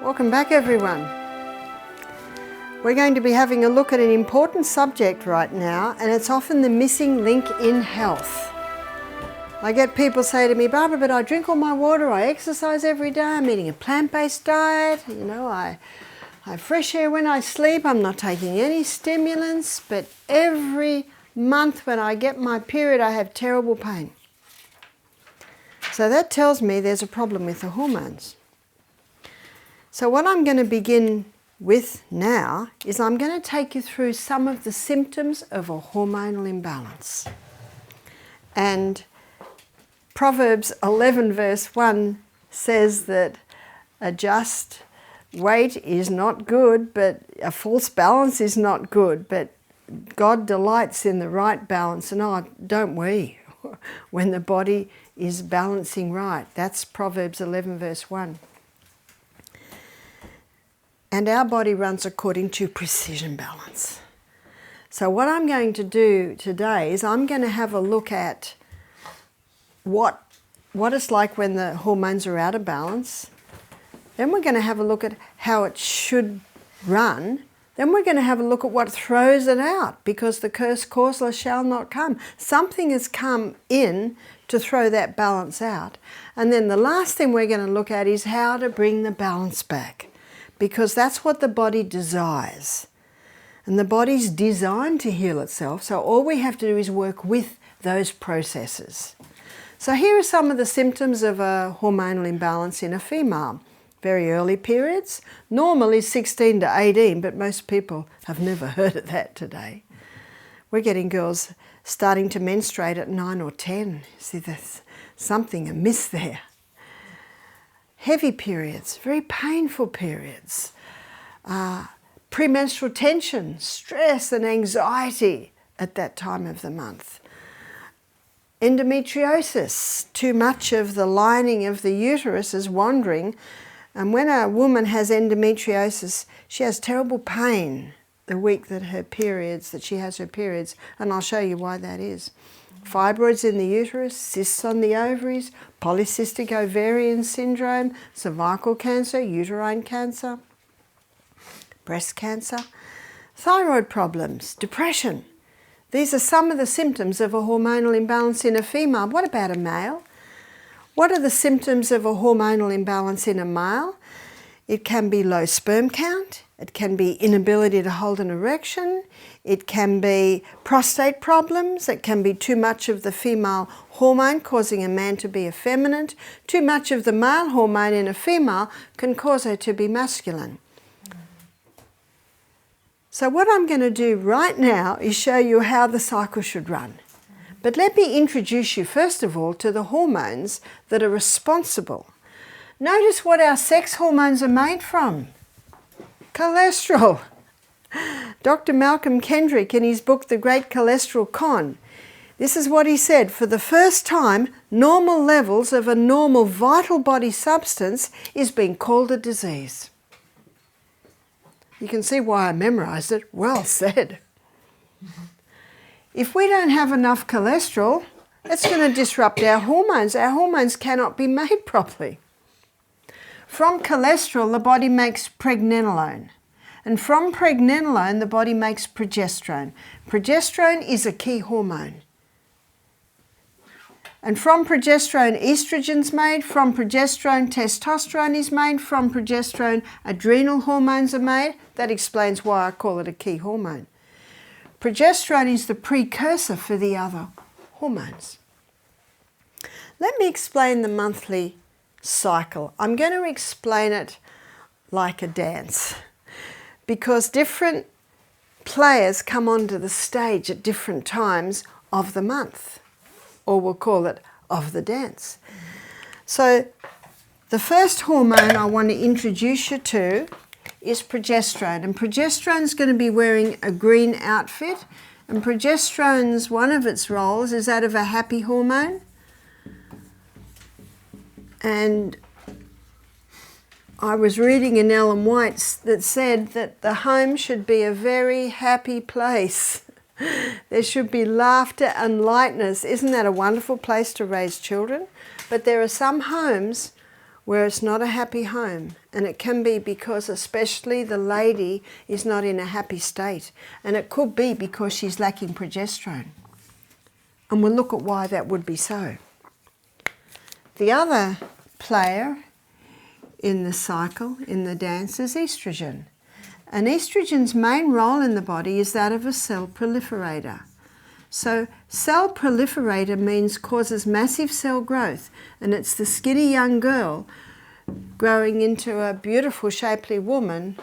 Welcome back, everyone. We're going to be having a look at an important subject right now, and it's often the missing link in health. I get people say to me, Barbara, but I drink all my water, I exercise every day, I'm eating a plant-based diet, I have fresh air when I sleep, I'm not taking any stimulants, but every month when I get my period I have terrible pain. So that tells me there's a problem with the hormones. So what I'm going to begin with now is I'm going to take you through some of the symptoms of a hormonal imbalance. And Proverbs 11 verse 1 says that a just weight is not good, but a false balance is not good, but God delights in the right balance, and don't we, when the body is balancing right. That's Proverbs 11 verse 1. And our body runs according to precision balance. So what I'm going to do today is I'm going to have a look at what it's like when the hormones are out of balance. Then we're going to have a look at how it should run. Then we're going to have a look at what throws it out, because the curse causeless shall not come. Something has come in to throw that balance out. And then the last thing we're going to look at is how to bring the balance back, because that's what the body desires. And the body's designed to heal itself, so all we have to do is work with those processes. So here are some of the symptoms of a hormonal imbalance in a female. Very early periods, normal is 16 to 18, but most people have never heard of that today. We're getting girls starting to menstruate at 9 or 10. See, there's something amiss there. Heavy periods, very painful periods, premenstrual tension, stress and anxiety at that time of the month. Endometriosis, too much of the lining of the uterus is wandering, and when a woman has endometriosis, she has terrible pain the week that she has her periods, and I'll show you why that is. Fibroids in the uterus, cysts on the ovaries, polycystic ovarian syndrome, cervical cancer, uterine cancer, breast cancer, thyroid problems, depression. These are some of the symptoms of a hormonal imbalance in a female. What about a male? What are the symptoms of a hormonal imbalance in a male? It can be low sperm count. It can be inability to hold an erection. It can be prostate problems. It can be too much of the female hormone causing a man to be effeminate. Too much of the male hormone in a female can cause her to be masculine. So what I'm going to do right now is show you how the cycle should run. But let me introduce you first of all to the hormones that are responsible. Notice what our sex hormones are made from. Cholesterol. Dr. Malcolm Kendrick, in his book The Great Cholesterol Con, this is what he said: for the first time, normal levels of a normal vital body substance is being called a disease. You can see why I memorized it. Well said. If we don't have enough cholesterol, it's going to disrupt our hormones. Our hormones cannot be made properly. From cholesterol, the body makes pregnenolone. And from pregnenolone, the body makes progesterone. Progesterone is a key hormone. And from progesterone, estrogen's made. From progesterone, testosterone is made. From progesterone, adrenal hormones are made. That explains why I call it a key hormone. Progesterone is the precursor for the other hormones. Let me explain the monthly cycle. I'm going to explain it like a dance, because different players come onto the stage at different times of the month, or we'll call it of the dance. So the first hormone I want to introduce you to is progesterone, and progesterone is going to be wearing a green outfit, and progesterone's one of its roles is that of a happy hormone. And I was reading in Ellen White's that said that the home should be a very happy place. There should be laughter and lightness. Isn't that a wonderful place to raise children? But there are some homes where it's not a happy home. And it can be because especially the lady is not in a happy state. And it could be because she's lacking progesterone. And we'll look at why that would be so. The other player in the cycle, in the dance, is estrogen. And estrogen's main role in the body is that of a cell proliferator. So cell proliferator means causes massive cell growth, and it's the skinny young girl growing into a beautiful shapely woman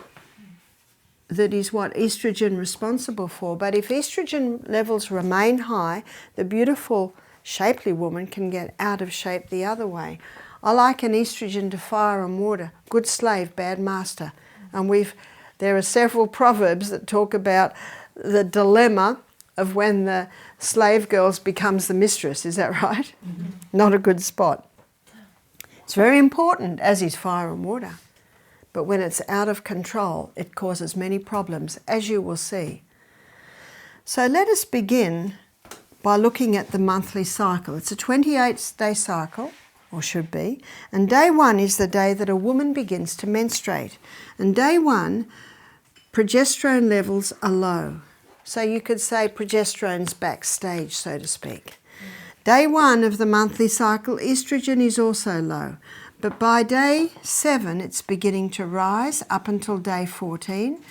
that is what estrogen is responsible for. But if estrogen levels remain high, the beautiful shapely woman can get out of shape the other way. I liken estrogen to fire and water, good slave, bad master. And there are several proverbs that talk about the dilemma of when the slave girl becomes the mistress. Is that right? Mm-hmm. Not a good spot. It's very important, as is fire and water. But when it's out of control, it causes many problems, as you will see. So let us begin by looking at the monthly cycle. It's a 28-day cycle, or should be, and day 1 is the day that a woman begins to menstruate. And day 1, progesterone levels are low. So you could say progesterone's backstage, so to speak. Day 1 of the monthly cycle, estrogen is also low. But by day 7, it's beginning to rise up until day 14.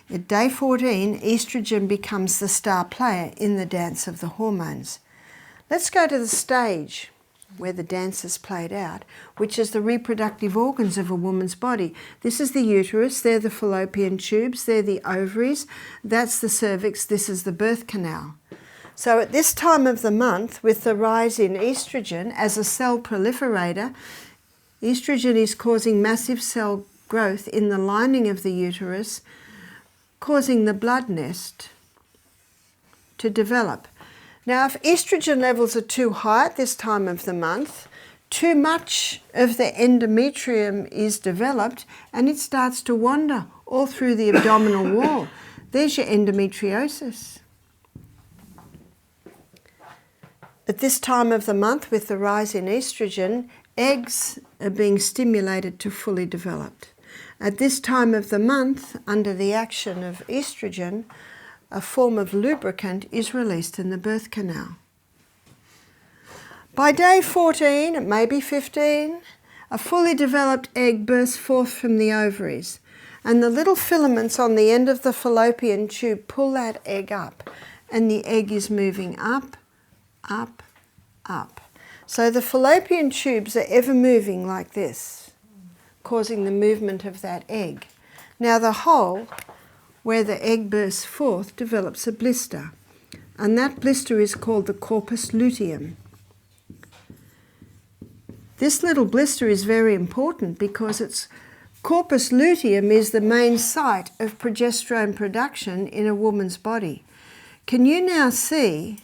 At day 14, estrogen becomes the star player in the dance of the hormones. Let's go to the stage where the dance is played out, which is the reproductive organs of a woman's body. This is the uterus, they're the fallopian tubes, they're the ovaries, that's the cervix, this is the birth canal. So at this time of the month, with the rise in estrogen as a cell proliferator, estrogen is causing massive cell growth in the lining of the uterus, causing the blood nest to develop. Now, if estrogen levels are too high at this time of the month, too much of the endometrium is developed and it starts to wander all through the abdominal wall. There's your endometriosis. At this time of the month, with the rise in estrogen, eggs are being stimulated to fully develop. At this time of the month, under the action of estrogen, a form of lubricant is released in the birth canal. By day 14, it may be 15, a fully developed egg bursts forth from the ovaries, and the little filaments on the end of the fallopian tube pull that egg up, and the egg is moving up, up, up. So the fallopian tubes are ever moving like this, causing the movement of that egg. Now the hole where the egg bursts forth develops a blister, and that blister is called the corpus luteum. This little blister is very important because its corpus luteum is the main site of progesterone production in a woman's body. Can you now see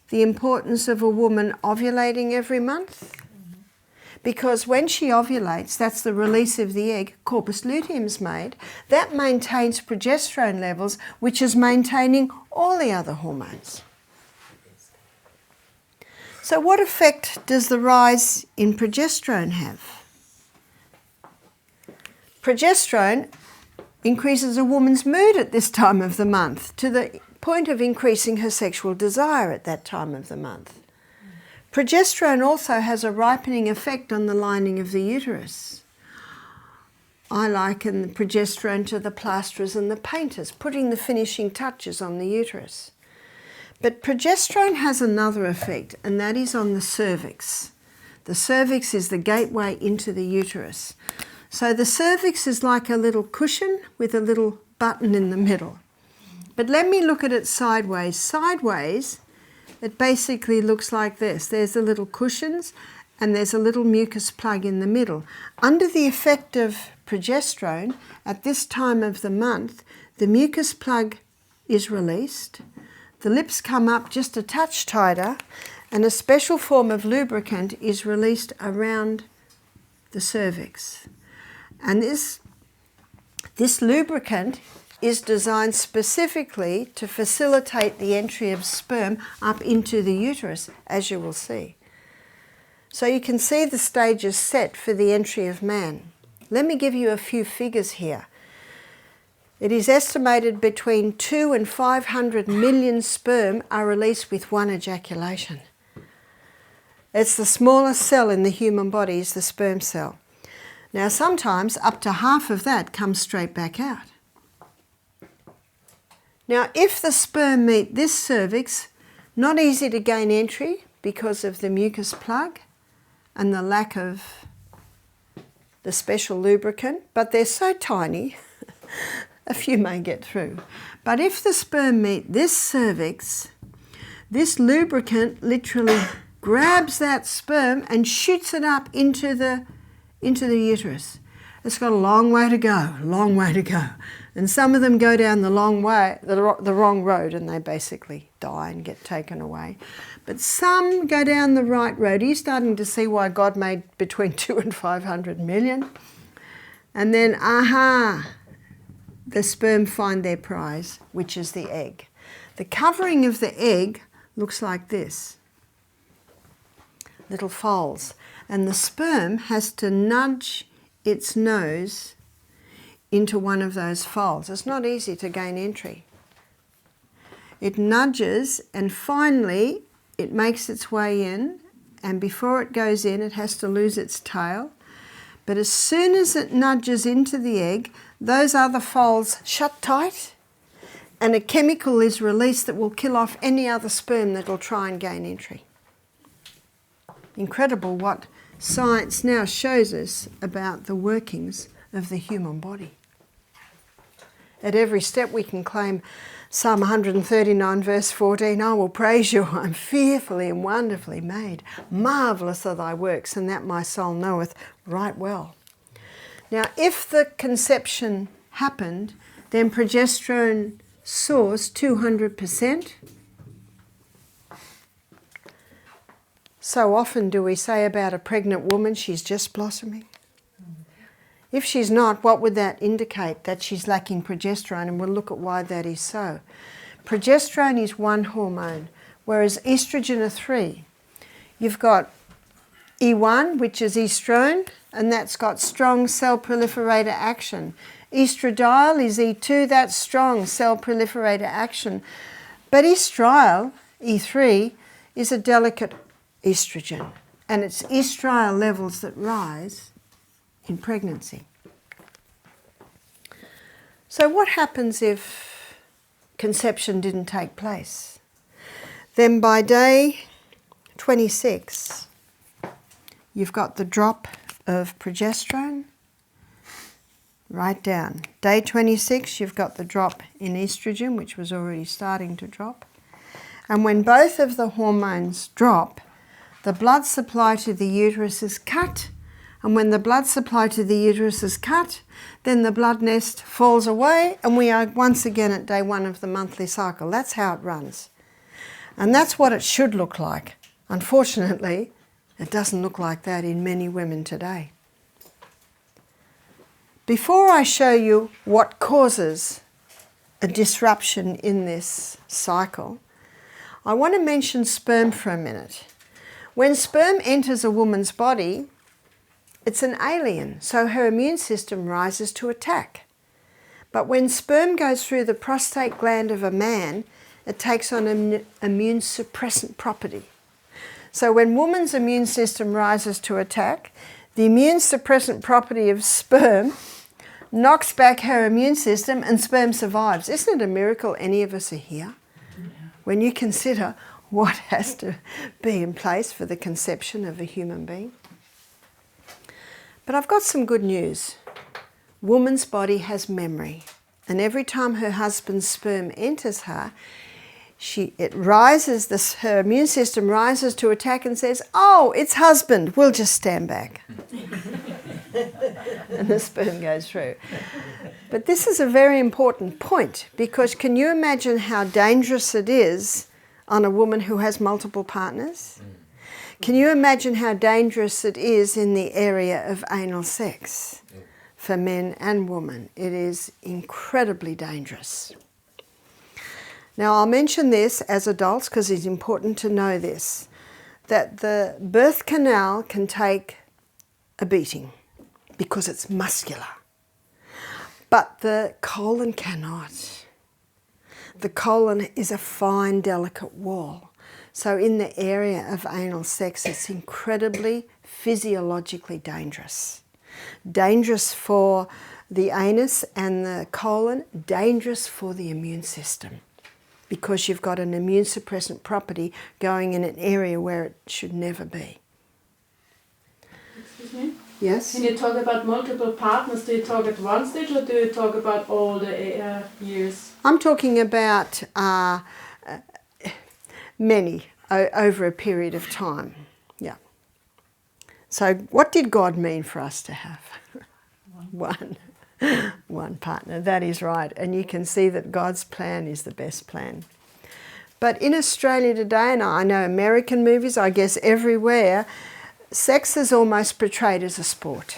the importance of a woman ovulating every month? Because when she ovulates, that's the release of the egg, corpus luteum's made. That maintains progesterone levels, which is maintaining all the other hormones. So what effect does the rise in progesterone have? Progesterone increases a woman's mood at this time of the month to the point of increasing her sexual desire at that time of the month. Progesterone also has a ripening effect on the lining of the uterus. I liken the progesterone to the plasterers and the painters, putting the finishing touches on the uterus. But progesterone has another effect, and that is on the cervix. The cervix is the gateway into the uterus. So the cervix is like a little cushion with a little button in the middle. But let me look at it sideways. Sideways, it basically looks like this. There's the little cushions and there's a little mucus plug in the middle. Under the effect of progesterone, at this time of the month, the mucus plug is released, the lips come up just a touch tighter, and a special form of lubricant is released around the cervix. And this lubricant is designed specifically to facilitate the entry of sperm up into the uterus, as you will see. So you can see the stages set for the entry of man. Let me give you a few figures here. It is estimated between 2 and 500 million sperm are released with one ejaculation. It's the smallest cell in the human body, is the sperm cell. Now sometimes up to half of that comes straight back out. Now if the sperm meet this cervix, not easy to gain entry because of the mucus plug and the lack of the special lubricant, but they're so tiny, a few may get through. But if the sperm meet this cervix, this lubricant literally grabs that sperm and shoots it up into the uterus. It's got a long way to go, long way to go. And some of them go down the long way, the wrong road, and they basically die and get taken away. But some go down the right road. Are you starting to see why God made between 2 and 500 million? And then, the sperm find their prize, which is the egg. The covering of the egg looks like this. Little folds. And the sperm has to nudge its nose into one of those folds. It's not easy to gain entry. It nudges and finally it makes its way in, and before it goes in it has to lose its tail. But as soon as it nudges into the egg, those other folds shut tight and a chemical is released that will kill off any other sperm that will try and gain entry. Incredible what science now shows us about the workings of the human body. At every step we can claim Psalm 139 verse 14, I will praise you, I'm fearfully and wonderfully made. Marvellous are thy works, and that my soul knoweth right well. Now if the conception happened, then progesterone source 200%. So often do we say about a pregnant woman, she's just blossoming. If she's not, what would that indicate? That she's lacking progesterone, and we'll look at why that is so. Progesterone is one hormone, whereas estrogen are three. You've got E1, which is estrone, and that's got strong cell proliferator action. Estradiol is E2, that's strong cell proliferator action. But estriol, E3, is a delicate estrogen, and it's estriol levels that rise in pregnancy. So what happens if conception didn't take place? Then by day 26, you've got the drop of progesterone. Right down. Day 26, you've got the drop in estrogen, which was already starting to drop. And when both of the hormones drop, the blood supply to the uterus is cut. And when the blood supply to the uterus is cut, then the blood nest falls away and we are once again at day 1 of the monthly cycle. That's how it runs. And that's what it should look like. Unfortunately, it doesn't look like that in many women today. Before I show you what causes a disruption in this cycle, I want to mention sperm for a minute. When sperm enters a woman's body, it's an alien, so her immune system rises to attack. But when sperm goes through the prostate gland of a man, it takes on an immune suppressant property. So when woman's immune system rises to attack, the immune suppressant property of sperm knocks back her immune system and sperm survives. Isn't it a miracle any of us are here? Yeah. When you consider what has to be in place for the conception of a human being. But I've got some good news. Woman's body has memory, and every time her husband's sperm enters her, her immune system rises to attack and says, oh, it's husband, we'll just stand back. And the sperm goes through. But this is a very important point, because can you imagine how dangerous it is on a woman who has multiple partners? Can you imagine how dangerous it is in the area of anal sex for men and women? It is incredibly dangerous. Now I'll mention this as adults because it's important to know this. that the birth canal can take a beating because it's muscular. But the colon cannot. The colon is a fine, delicate wall. So in the area of anal sex, it's incredibly physiologically dangerous. Dangerous for the anus and the colon, dangerous for the immune system, because you've got an immune suppressant property going in an area where it should never be. Excuse me? Yes? Can you talk about multiple partners? Do you talk at one stage or do you talk about all the years? I'm talking about many over a period of time. Yeah. So what did God mean for us to have? One partner, that is right. And you can see that God's plan is the best plan. But in Australia today, and I know American movies, I guess everywhere, sex is almost portrayed as a sport.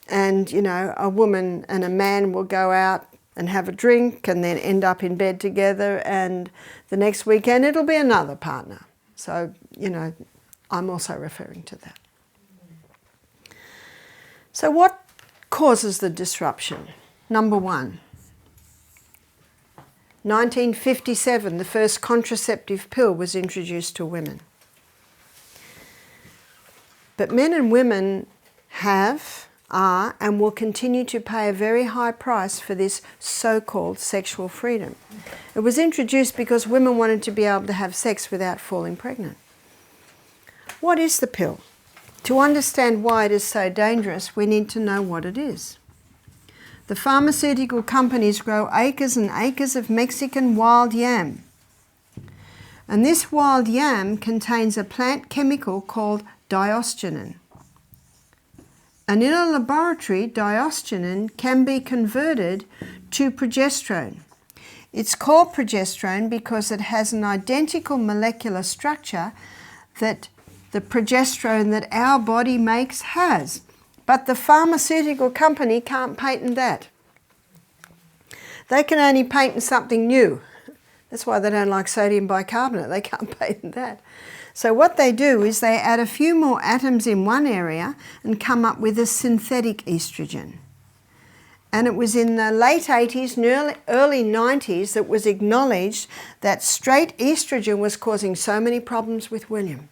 And, you know, a woman and a man will go out and have a drink and then end up in bed together, and the next weekend it'll be another partner. So, you know, I'm also referring to that. So what causes the disruption? Number one, 1957, the first contraceptive pill was introduced to women. But men and women are, and will continue to pay a very high price for this so-called sexual freedom. It was introduced because women wanted to be able to have sex without falling pregnant. What is the pill? To understand why it is so dangerous, we need to know what it is. The pharmaceutical companies grow acres and acres of Mexican wild yam. And this wild yam contains a plant chemical called diosgenin. And in a laboratory, diosgenin can be converted to progesterone. It's called progesterone because it has an identical molecular structure that the progesterone that our body makes has. But the pharmaceutical company can't patent that. They can only patent something new. That's why they don't like sodium bicarbonate. They can't patent that. So what they do is they add a few more atoms in one area and come up with a synthetic estrogen. And it was in the late 80s and early 90s that was acknowledged that straight estrogen was causing so many problems with women.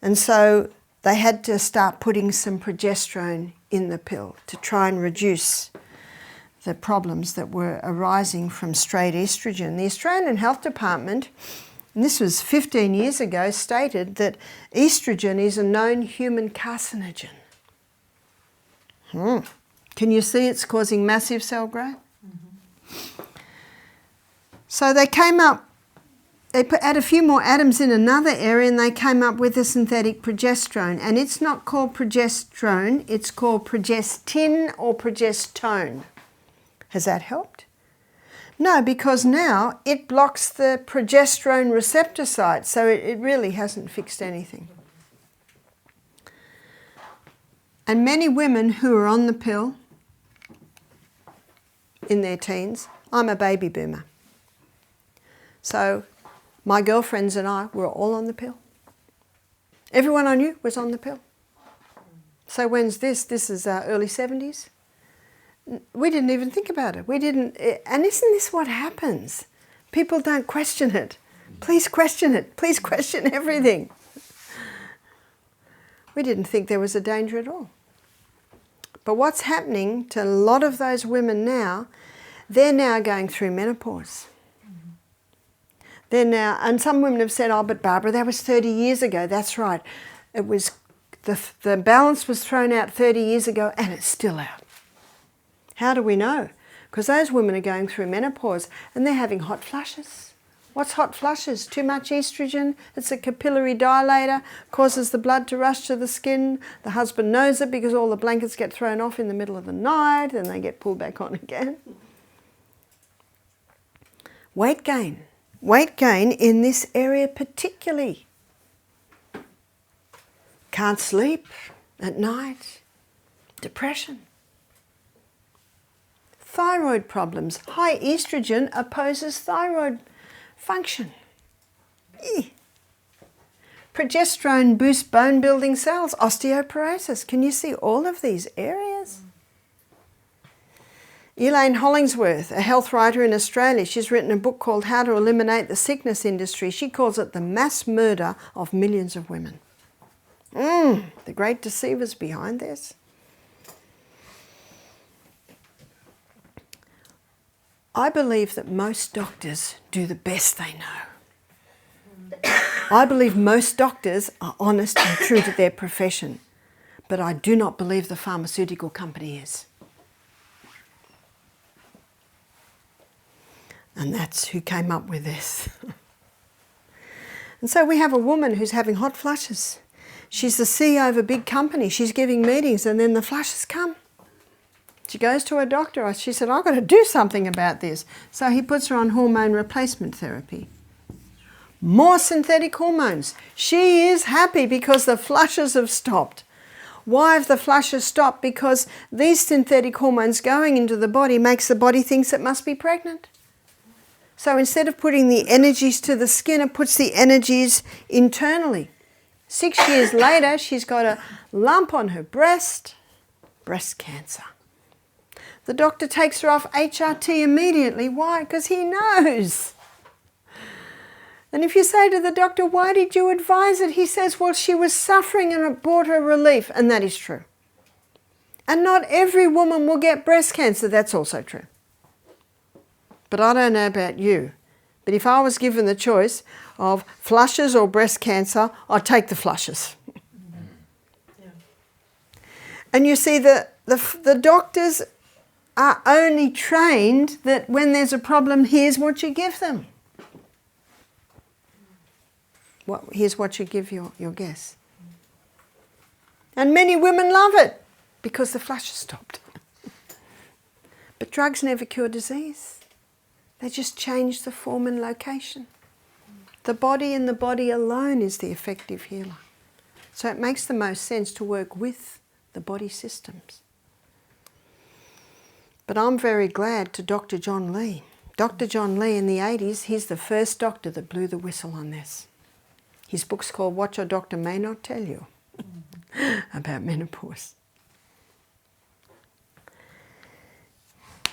And so they had to start putting some progesterone in the pill to try and reduce the problems that were arising from straight estrogen. The Australian Health Department, and this was 15 years ago, stated that estrogen is a known human carcinogen. Can you see it's causing massive cell growth? Mm-hmm. So they came up, they add a few more atoms in another area and they came up with a synthetic progesterone. And it's not called progesterone, it's called progestin or progestone. Has that helped? No, because now it blocks the progesterone receptor site, so it really hasn't fixed anything. And many women who are on the pill in their teens, I'm a baby boomer. So my girlfriends and I were all on the pill. Everyone I knew was on the pill. So when's this? This is early 70s. We didn't even think about it. And isn't this what happens? People don't question it. Please question it. Please question everything. We didn't think there was a danger at all. But what's happening to a lot of those women now, they're now going through menopause. They're now, and some women have said, oh, but Barbara, that was 30 years ago. That's right. It was, the balance was thrown out 30 years ago and it's still out. How do we know? Because those women are going through menopause and they're having hot flushes. What's hot flushes? Too much estrogen. It's a capillary dilator, causes the blood to rush to the skin. The husband knows it because all the blankets get thrown off in the middle of the night and they get pulled back on again. Weight gain. Weight gain in this area particularly. Can't sleep at night. Depression. Thyroid problems. High estrogen opposes thyroid function. Progesterone boosts bone building cells, osteoporosis. Can you see all of these areas? Elaine Hollingsworth, a health writer in Australia, she's written a book called How to Eliminate the Sickness Industry. She calls it the mass murder of millions of women. The great deceivers behind this. I believe that most doctors do the best they know. I believe most doctors are honest and true to their profession, but I do not believe the pharmaceutical company is. And that's who came up with this. And so we have a woman who's having hot flushes. She's the CEO of a big company. She's giving meetings and then the flushes come. She goes to her doctor. She said, I've got to do something about this. So he puts her on hormone replacement therapy. More synthetic hormones. She is happy because the flushes have stopped. Why have the flushes stopped? Because these synthetic hormones going into the body makes the body think it must be pregnant. So instead of putting the energies to the skin, it puts the energies internally. 6 years later, she's got a lump on her breast cancer. The doctor takes her off HRT immediately. Why? Because he knows. And if you say to the doctor, why did you advise it? He says, well, she was suffering and it brought her relief. And that is true. And not every woman will get breast cancer. That's also true. But I don't know about you. But if I was given the choice of flushes or breast cancer, I'd take the flushes. And you see, the doctors are only trained that when there's a problem, here's what you give them. Here's what you give your guess. And many women love it because the flushes stopped. But drugs never cure disease. They just change the form and location. The body and the body alone is the effective healer. So it makes the most sense to work with the body systems. But I'm very glad to Dr. John Lee. Dr. John Lee in the 80s, he's the first doctor that blew the whistle on this. His book's called What Your Doctor May Not Tell You about menopause.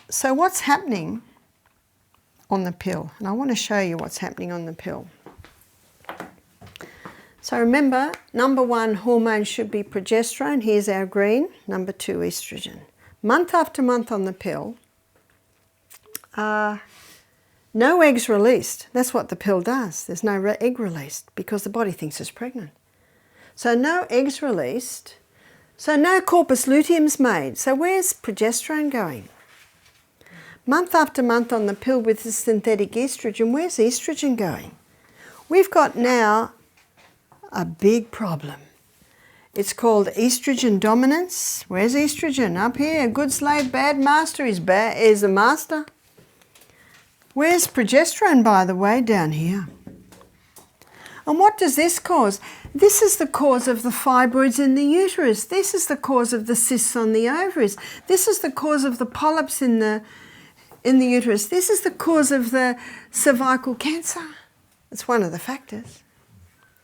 So what's happening on the pill? And I want to show you what's happening on the pill. So remember, number 1 hormone should be progesterone. Here's our green. Number 2, estrogen. Month after month on the pill, no eggs released. That's what the pill does. There's no egg released because the body thinks it's pregnant. So no eggs released. So no corpus luteum's made. So where's progesterone going? Month after month on the pill with the synthetic estrogen, where's estrogen going? We've got now a big problem. It's called estrogen dominance. Where's estrogen? Up here. Good slave, bad master is a master. Where's progesterone, by the way? Down here. And what does this cause? This is the cause of the fibroids in the uterus. This is the cause of the cysts on the ovaries. This is the cause of the polyps in the uterus. This is the cause of the cervical cancer. It's one of the factors.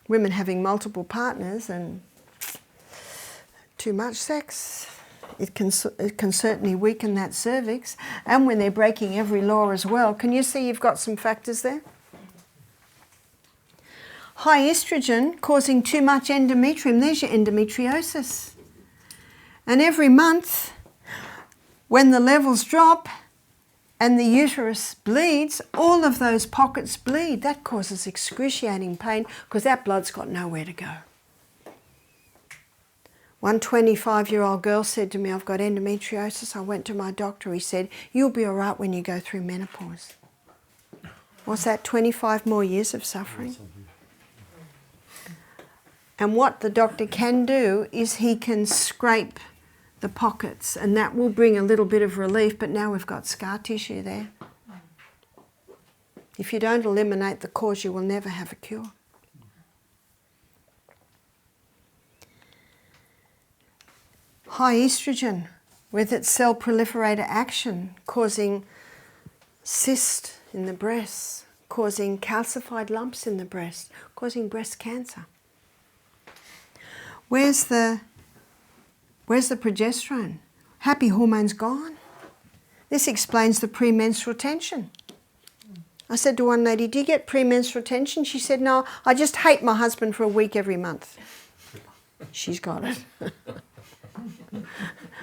Women having multiple partners and too much sex. It can certainly weaken that cervix. And when they're breaking every law as well. Can you see you've got some factors there? High estrogen causing too much endometrium. There's your endometriosis. And every month, when the levels drop and the uterus bleeds, all of those pockets bleed. That causes excruciating pain because that blood's got nowhere to go. One 25-year-old girl said to me, I've got endometriosis. I went to my doctor. He said, you'll be all right when you go through menopause. What's that, 25 more years of suffering? And what the doctor can do is he can scrape the pockets and that will bring a little bit of relief, but now we've got scar tissue there. If you don't eliminate the cause, you will never have a cure. High estrogen with its cell proliferator action causing cyst in the breasts, causing calcified lumps in the breast, causing breast cancer. Where's the progesterone? Happy hormones gone. This explains the premenstrual tension. I said to one lady, do you get premenstrual tension? She said, no, I just hate my husband for a week every month. She's got it.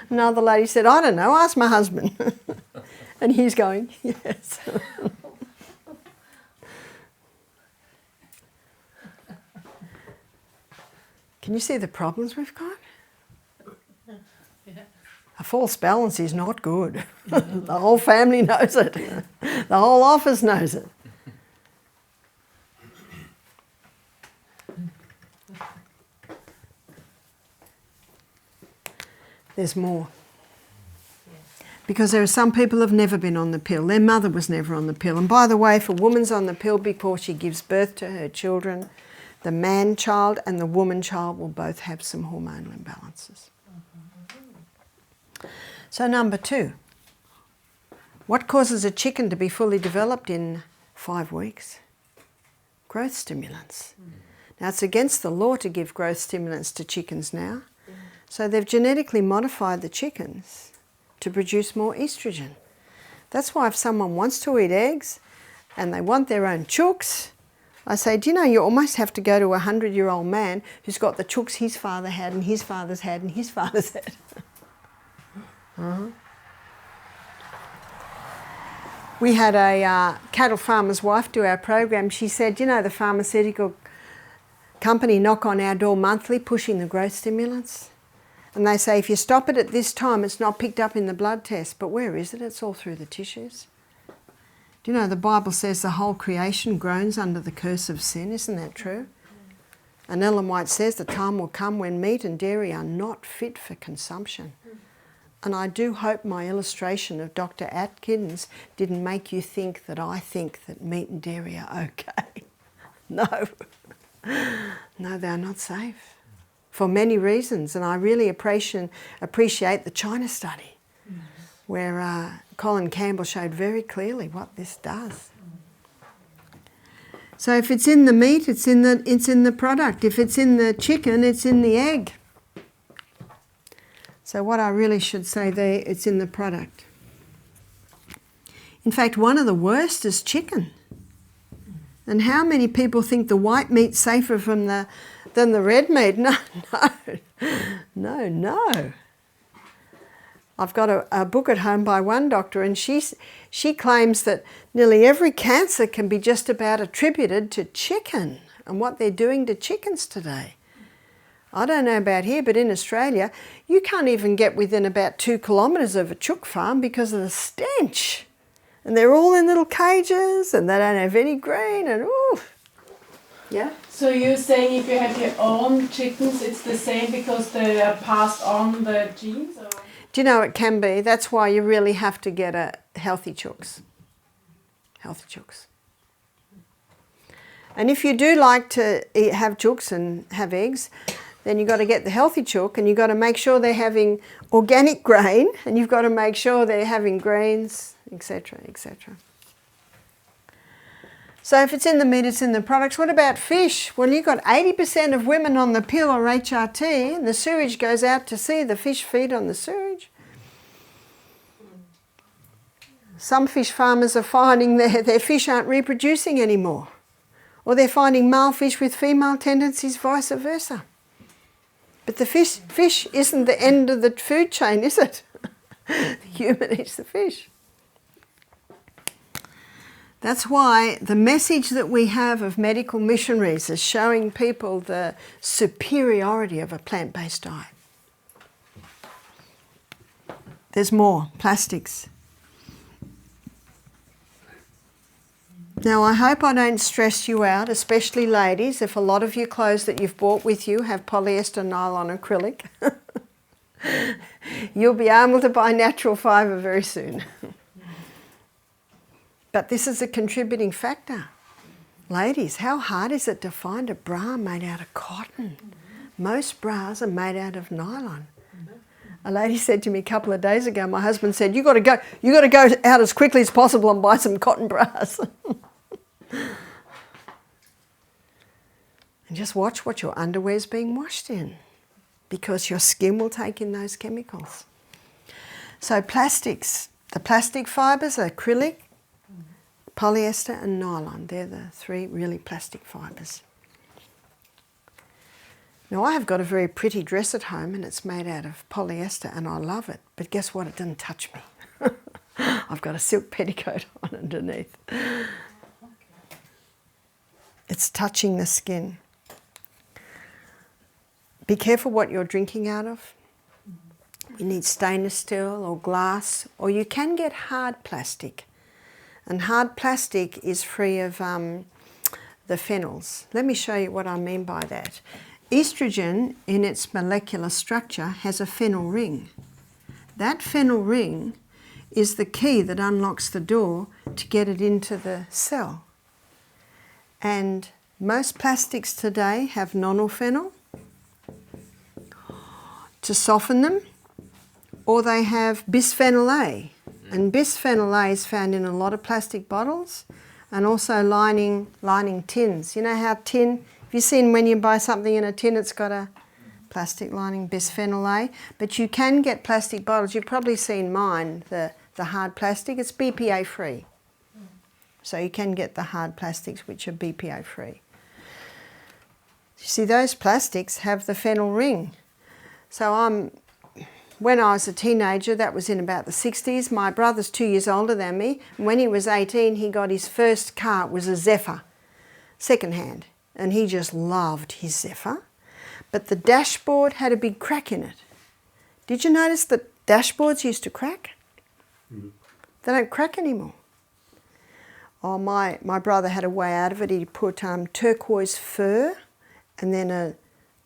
Another lady said, I don't know, ask my husband. And he's going, yes. Can you see the problems we've got? A false balance is not good. The whole family knows it. The whole office knows it. There's more. Because there are some people who have never been on the pill. Their mother was never on the pill. And by the way, if a woman's on the pill before she gives birth to her children, the man child and the woman child will both have some hormonal imbalances. So number 2, what causes a chicken to be fully developed in 5 weeks? Growth stimulants. Now it's against the law to give growth stimulants to chickens now. So they've genetically modified the chickens to produce more estrogen. That's why if someone wants to eat eggs and they want their own chooks, I say, do you know you almost have to go to a 100-year-old man who's got the chooks his father had and his father's had and his father's had. We had a cattle farmer's wife do our program. She said, you know, the pharmaceutical company knock on our door monthly pushing the growth stimulants. And they say, if you stop it at this time, it's not picked up in the blood test. But where is it? It's all through the tissues. Do you know the Bible says the whole creation groans under the curse of sin? Isn't that true? And Ellen White says the time will come when meat and dairy are not fit for consumption. And I do hope my illustration of Dr. Atkins didn't make you think that I think that meat and dairy are okay. No. No, they're not safe. For many reasons. And I really appreciate the China study where Colin Campbell showed very clearly what this does. So if it's in the meat, it's in the product. If it's in the chicken, it's in the egg. So what I really should say there, it's in the product. In fact, one of the worst is chicken. And how many people think the white meat's safer than the red meat? No. I've got a book at home by one doctor, and she claims that nearly every cancer can be just about attributed to chicken and what they're doing to chickens today. I don't know about here, but in Australia, you can't even get within about 2 kilometres of a chook farm because of the stench. And they're all in little cages, and they don't have any green, and ooh. Yeah? So you're saying if you have your own chickens, it's the same because they are passed on the genes? Or? Do you know it can be? That's why you really have to get a healthy chooks. Healthy chooks. And if you do like to have chooks and have eggs, then you've got to get the healthy chook, and you've got to make sure they're having organic grain, and you've got to make sure they're having greens, etc., etc. So if it's in the meat, it's in the products. What about fish? Well, you've got 80% of women on the pill or HRT, and the sewage goes out to sea. The fish feed on the sewage. Some fish farmers are finding their fish aren't reproducing anymore. Or they're finding male fish with female tendencies, vice versa. But the fish isn't the end of the food chain, is it? The human eats the fish. That's why the message that we have of medical missionaries is showing people the superiority of a plant-based diet. There's more. Plastics. Now, I hope I don't stress you out, especially ladies, if a lot of your clothes that you've bought with you have polyester, nylon, acrylic. You'll be able to buy natural fibre very soon. But this is a contributing factor. Ladies, how hard is it to find a bra made out of cotton? Most bras are made out of nylon. A lady said to me a couple of days ago, my husband said, you got to go out as quickly as possible and buy some cotton bras. And just watch what your underwear's being washed in, because your skin will take in those chemicals. So plastics, the plastic fibres are acrylic, polyester and nylon. They're the three really plastic fibres. Now I have got a very pretty dress at home and it's made out of polyester and I love it. But guess what? It doesn't touch me. I've got a silk petticoat on underneath. It's touching the skin. Be careful what you're drinking out of. You need stainless steel or glass, or you can get hard plastic. And hard plastic is free of the phenols. Let me show you what I mean by that. Estrogen, in its molecular structure, has a phenyl ring. That phenyl ring is the key that unlocks the door to get it into the cell. And most plastics today have nonylphenol to soften them, or they have bisphenol A. And bisphenol A is found in a lot of plastic bottles and also lining tins. You know how tin, have you seen when you buy something in a tin it's got a plastic lining, bisphenol A? But you can get plastic bottles. You've probably seen mine, the hard plastic. It's BPA free. So you can get the hard plastics which are BPA free. You see, those plastics have the phenyl ring. So when I was a teenager, that was in about the 60s, my brother's 2 years older than me. And when he was 18, he got his first car. It was a Zephyr, second-hand. And he just loved his Zephyr. But the dashboard had a big crack in it. Did you notice that dashboards used to crack? Mm. They don't crack anymore. Oh, my brother had a way out of it. He put turquoise fur and then a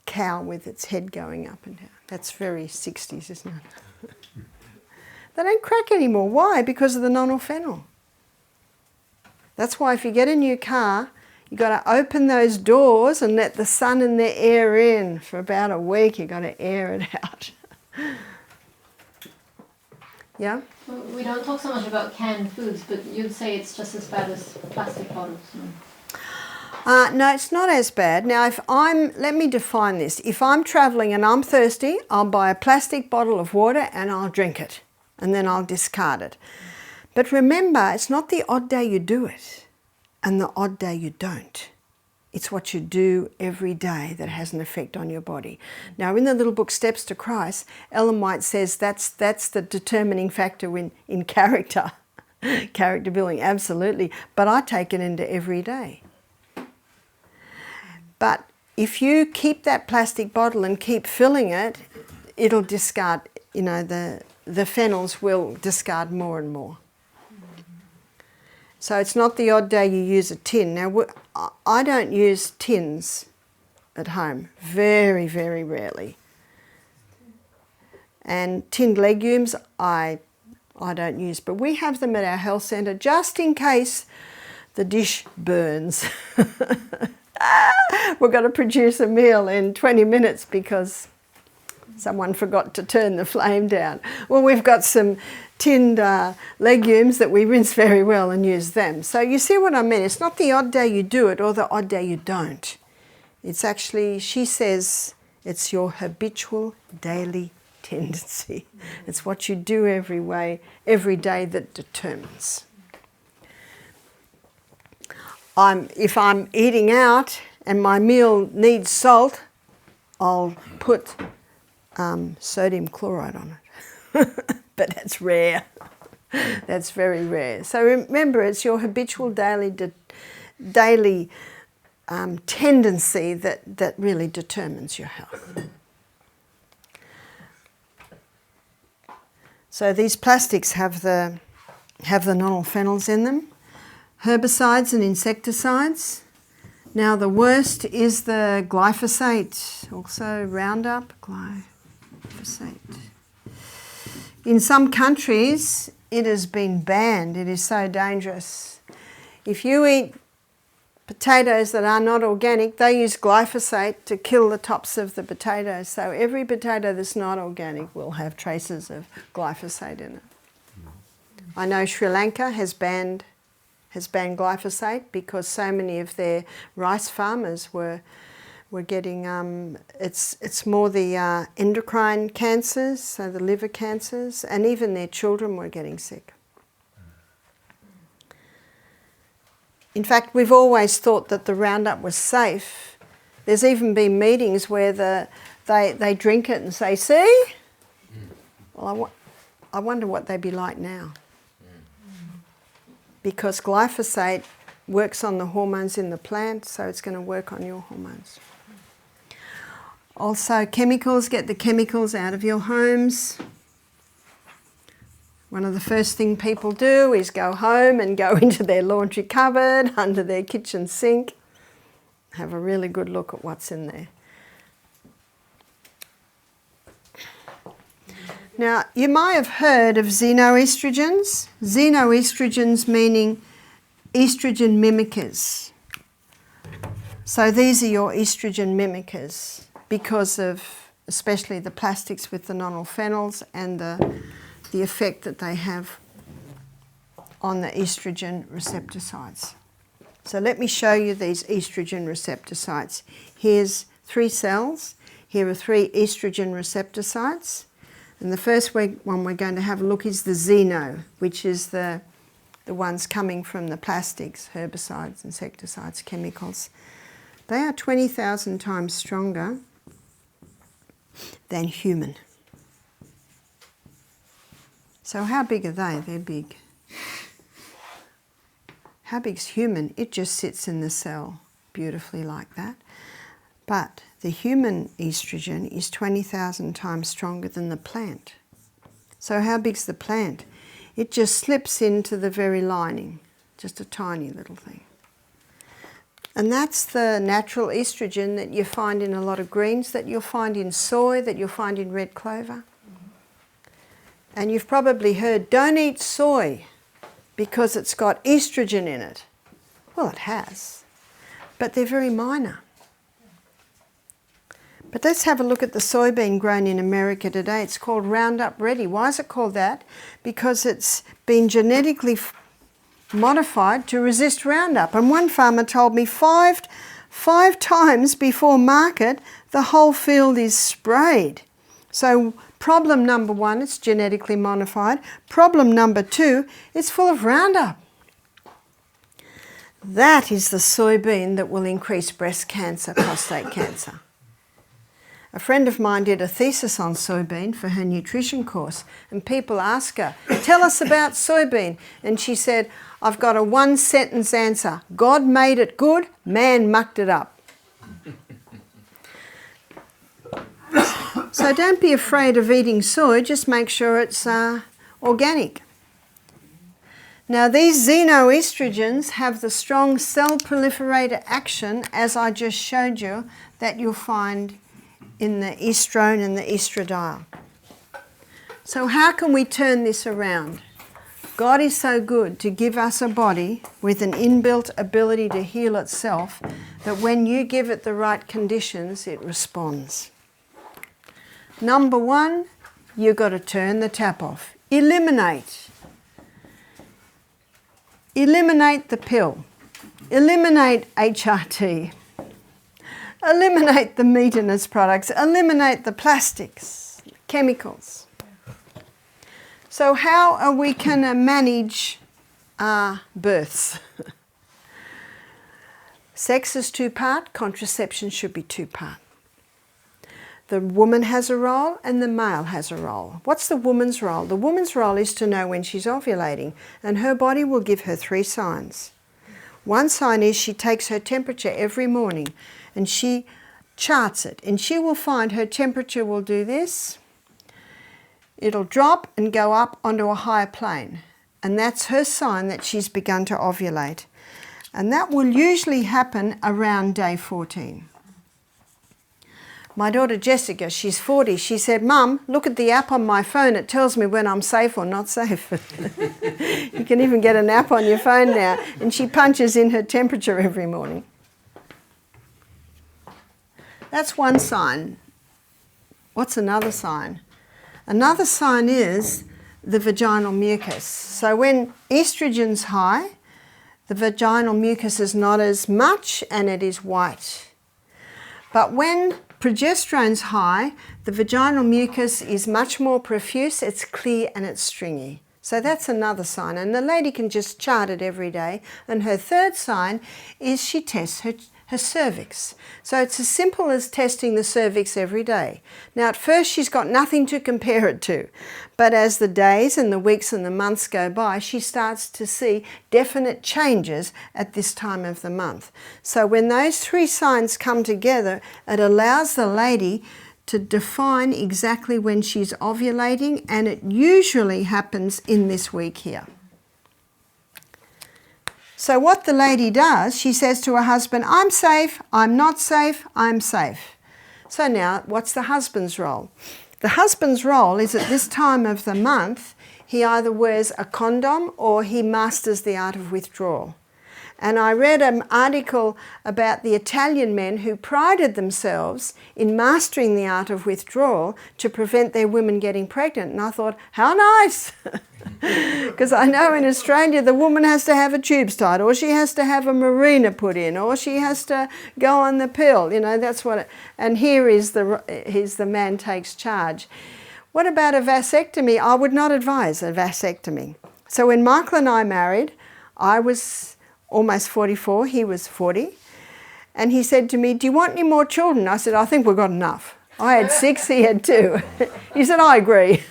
cow with its head going up and down. That's very 60s, isn't it? They don't crack anymore. Why? Because of the nonylphenol. That's why if you get a new car, you've got to open those doors and let the sun and the air in for about a week. You've got to air it out. Yeah? Well, we don't talk so much about canned foods, but you'd say it's just as bad as plastic bottles. No, it's not as bad. Now, let me define this. If I'm travelling and I'm thirsty, I'll buy a plastic bottle of water and I'll drink it. And then I'll discard it. But remember, it's not the odd day you do it and the odd day you don't. It's what you do every day that has an effect on your body. Now, in the little book Steps to Christ, Ellen White says that's the determining factor in character. Character building, absolutely. But I take it into every day. But if you keep that plastic bottle and keep filling it, it'll discard, you know, the phenols will discard more and more. So it's not the odd day you use a tin. Now, I don't use tins at home, very, very rarely. And tinned legumes I don't use, but we have them at our health centre just in case the dish burns. We're going to produce a meal in 20 minutes because someone forgot to turn the flame down. Well, we've got some tinned legumes that we rinse very well and use them. So you see what I mean? It's not the odd day you do it or the odd day you don't. It's actually, she says, it's your habitual daily tendency. It's what you do every day that determines. If I'm eating out and my meal needs salt, I'll put sodium chloride on it. But that's rare. That's very rare. So remember, it's your habitual daily tendency that really determines your health. So these plastics have the nonylphenols in them. Herbicides and insecticides. Now the worst is the glyphosate, also Roundup, glyphosate. In some countries it has been banned. It is so dangerous. If you eat potatoes that are not organic, they use glyphosate to kill the tops of the potatoes. So every potato that's not organic will have traces of glyphosate in it. I know Sri Lanka has has banned glyphosate because so many of their rice farmers were getting, it's more the endocrine cancers, so the liver cancers, and even their children were getting sick. In fact, we've always thought that the Roundup was safe. There's even been meetings where they drink it and say, see? Well, I wonder what they'd be like now. Because glyphosate works on the hormones in the plant, so it's going to work on your hormones. Also, chemicals, get the chemicals out of your homes. One of the first things people do is go home and go into their laundry cupboard, under their kitchen sink. Have a really good look at what's in there. Now, you might have heard of xenoestrogens. Xenoestrogens meaning estrogen mimickers. So these are your estrogen mimickers because of especially the plastics with the nonylphenols and the effect that they have on the estrogen receptor sites. So let me show you these estrogen receptor sites. Here's 3 cells. Here are 3 estrogen receptor sites. And the first one we're going to have a look is the xeno, which is the ones coming from the plastics, herbicides, insecticides, chemicals. They are 20,000 times stronger than human. So how big are they? They're big. How big's human? It just sits in the cell beautifully like that. But the human estrogen is 20,000 times stronger than the plant. So how big's the plant? It just slips into the very lining, just a tiny little thing. And that's the natural estrogen that you find in a lot of greens, that you'll find in soy, that you'll find in red clover. And you've probably heard, don't eat soy because it's got estrogen in it. Well, it has, but they're very minor. But let's have a look at the soybean grown in America today. It's called Roundup Ready. Why is it called that? Because it's been genetically modified to resist Roundup. And one farmer told me five times before market, the whole field is sprayed. So problem number 1, it's genetically modified. Problem number 2, it's full of Roundup. That is the soybean that will increase breast cancer, prostate cancer. A friend of mine did a thesis on soybean for her nutrition course, and people ask her, tell us about soybean. And she said, I've got a 1-sentence answer. God made it good, man mucked it up. So don't be afraid of eating soy, just make sure it's organic. Now these xenoestrogens have the strong cell proliferator action, as I just showed you, that you'll find in the estrone and the estradiol. So how can we turn this around? God is so good to give us a body with an inbuilt ability to heal itself that when you give it the right conditions, it responds. Number 1, you've got to turn the tap off. Eliminate. Eliminate the pill. Eliminate HRT. Eliminate the meat and its products. Eliminate the plastics, chemicals. So how are we going to manage our births? Sex is 2-part, contraception should be 2-part. The woman has a role and the male has a role. What's the woman's role? The woman's role is to know when she's ovulating, and her body will give her 3 signs. One sign is she takes her temperature every morning and she charts it, and she will find her temperature will do this. It'll drop and go up onto a higher plane, and that's her sign that she's begun to ovulate. And that will usually happen around day 14. My daughter Jessica, she's 40, she said, Mum, look at the app on my phone, it tells me when I'm safe or not safe. You can even get an app on your phone now, and she punches in her temperature every morning. That's one sign. What's another sign? Another sign is the vaginal mucus. So when estrogen's high, the vaginal mucus is not as much and it is white. But when progesterone's high, the vaginal mucus is much more profuse, it's clear and it's stringy. So that's another sign, and the lady can just chart it every day. And her third sign is she tests her cervix. So it's as simple as testing the cervix every day. Now at first she's got nothing to compare it to, but as the days and the weeks and the months go by, she starts to see definite changes at this time of the month. So when those three signs come together, it allows the lady to define exactly when she's ovulating, and it usually happens in this week here. So what the lady does, she says to her husband, I'm safe, I'm not safe, I'm safe. So now, what's the husband's role? The husband's role is at this time of the month, he either wears a condom or he masters the art of withdrawal. And I read an article about the Italian men who prided themselves in mastering the art of withdrawal to prevent their women getting pregnant. And I thought, how nice! Because I know in Australia the woman has to have a tubes tied, or she has to have a marina put in, or she has to go on the pill. You know, that's what and here is the man takes charge. What about a vasectomy? I would not advise a vasectomy. So when Michael and I married, I was almost 44, he was 40, and he said to me, do you want any more children? I said, I think we've got enough. I had 6, he had 2. He said, I agree.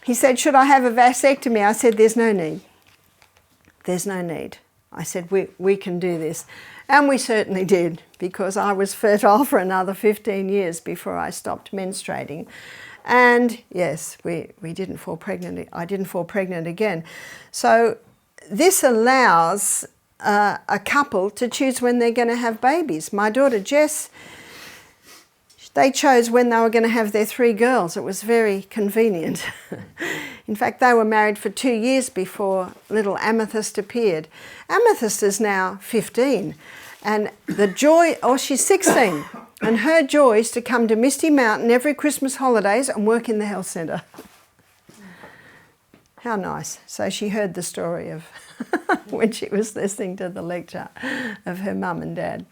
He said, should I have a vasectomy? I said, there's no need. There's no need. I said, we can do this. And we certainly did, because I was fertile for another 15 years before I stopped menstruating. And yes, we didn't fall pregnant. I didn't fall pregnant again. So this allows a couple to choose when they're going to have babies. My daughter Jess, they chose when they were going to have their 3 girls. It was very convenient. In fact, they were married for 2 years before little Amethyst appeared. Amethyst is now 15, and the joy, or she's 16, and her joy is to come to Misty Mountain every Christmas holidays and work in the health centre. How nice. So she heard the story of when she was listening to the lecture of her mum and dad.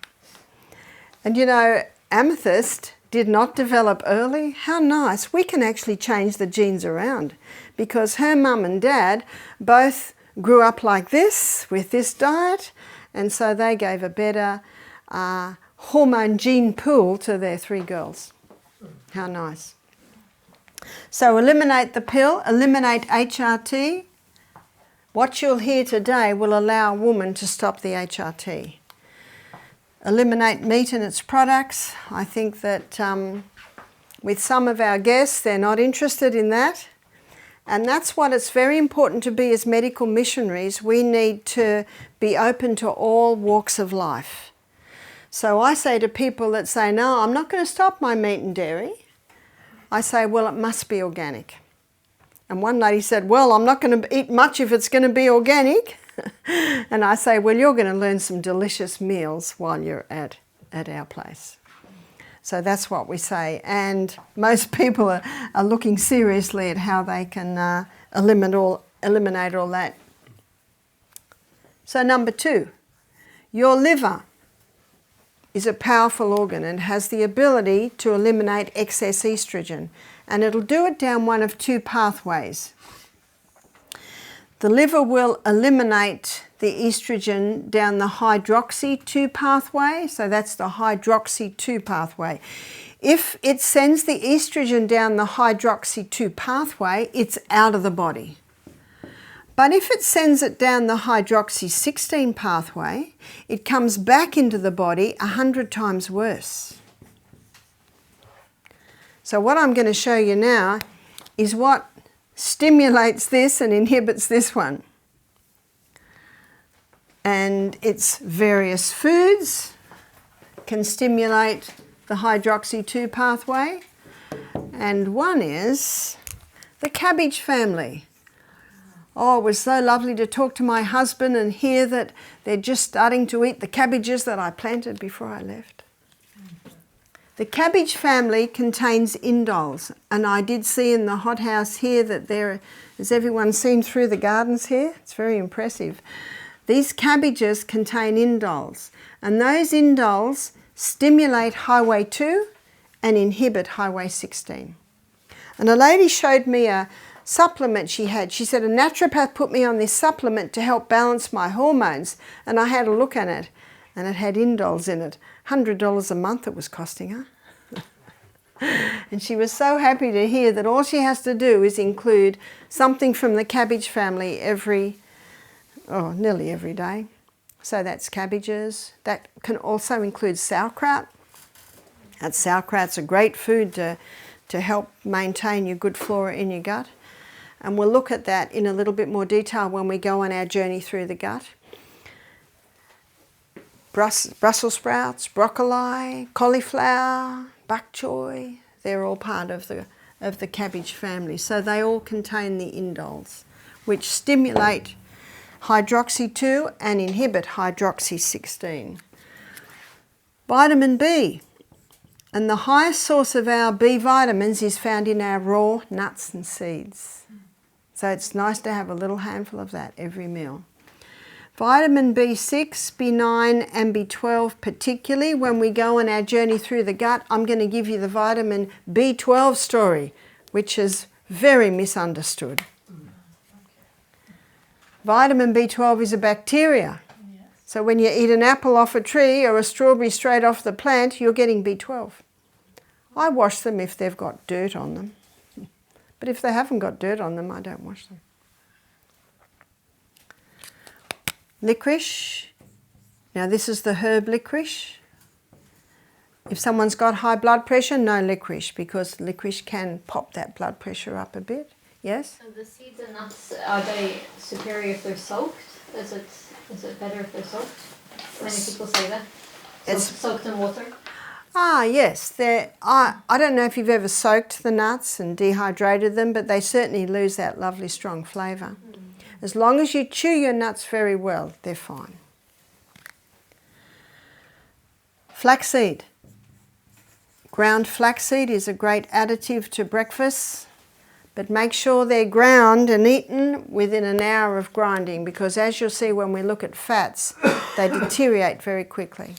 And you know, Amethyst did not develop early. How nice. We can actually change the genes around, because her mum and dad both grew up like this, with this diet, and so they gave a better hormone gene pool to their 3 girls. How nice. So eliminate the pill, eliminate HRT. What you'll hear today will allow a woman to stop the HRT. Eliminate meat and its products. I think that with some of our guests, they're not interested in that. And that's what it's very important to be as medical missionaries. We need to be open to all walks of life. So I say to people that say, no, I'm not going to stop my meat and dairy. I say, well, it must be organic. And one lady said, well, I'm not going to eat much if it's going to be organic. And I say, well, you're going to learn some delicious meals while you're at our place. So that's what we say. And most people are looking seriously at how they can eliminate all that. So number 2, your liver is a powerful organ and has the ability to eliminate excess estrogen. And it'll do it down one of 2 pathways. The liver will eliminate the estrogen down the hydroxy 2 pathway. So that's the hydroxy 2 pathway. If it sends the estrogen down the hydroxy 2 pathway, it's out of the body. But if it sends it down the hydroxy 16 pathway, it comes back into the body 100 times worse. So what I'm going to show you now is what stimulates this and inhibits this one. And it's various foods can stimulate the hydroxy 2 pathway. And one is the cabbage family. Oh, it was so lovely to talk to my husband and hear that they're just starting to eat the cabbages that I planted before I left. The cabbage family contains indoles, and I did see in the hothouse here that has everyone seen through the gardens here? It's very impressive. These cabbages contain indoles, and those indoles stimulate highway 2 and inhibit highway 16. And a lady showed me a supplement she had. She said, a naturopath put me on this supplement to help balance my hormones, and I had a look at it, and it had indoles in it. $100 a month it was costing her. And she was so happy to hear that all she has to do is include something from the cabbage family nearly every day. So that's cabbages. That can also include sauerkraut. And sauerkraut's a great food to help maintain your good flora in your gut. And we'll look at that in a little bit more detail when we go on our journey through the gut. Brussels sprouts, broccoli, cauliflower, bok choy, they're all part of the cabbage family. So they all contain the indoles, which stimulate hydroxy 2 and inhibit hydroxy 16. Vitamin B. And the highest source of our B vitamins is found in our raw nuts and seeds. So it's nice to have a little handful of that every meal. Vitamin B6, B9 and B12 particularly. When we go on our journey through the gut, I'm going to give you the vitamin B12 story, which is very misunderstood. Vitamin B12 is a bacteria. So when you eat an apple off a tree or a strawberry straight off the plant, you're getting B12. I wash them if they've got dirt on them. But if they haven't got dirt on them, I don't wash them. Licorice. Now this is the herb licorice. If someone's got high blood pressure, no licorice, because licorice can pop that blood pressure up a bit. Yes? So the seeds and nuts, are they superior if they're soaked? Is it better if they're soaked? Many people say that. Soaked in water? Ah, yes. I don't know if you've ever soaked the nuts and dehydrated them, but they certainly lose that lovely strong flavour. As long as you chew your nuts very well, they're fine. Flaxseed. Ground flaxseed is a great additive to breakfast, but make sure they're ground and eaten within an hour of grinding, because as you'll see when we look at fats, they deteriorate very quickly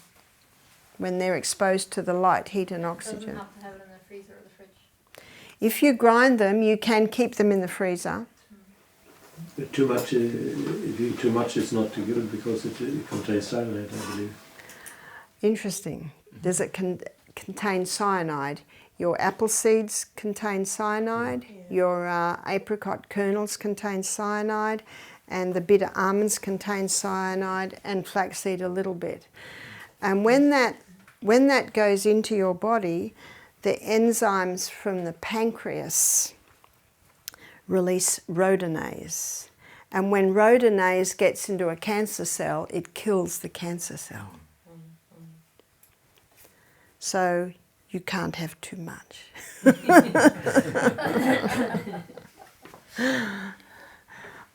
when they're exposed to the light, heat and oxygen. Doesn't have to have it in the freezer or the fridge. If you grind them, you can keep them in the freezer. But too much, if you eat too much, it's not too good because it contains cyanide, I believe. Interesting. Does it contain cyanide? Your apple seeds contain cyanide, your apricot kernels contain cyanide, and the bitter almonds contain cyanide, and flaxseed a little bit. And when that goes into your body, the enzymes from the pancreas release rhodonase. And when rhodonase gets into a cancer cell, it kills the cancer cell. So you can't have too much.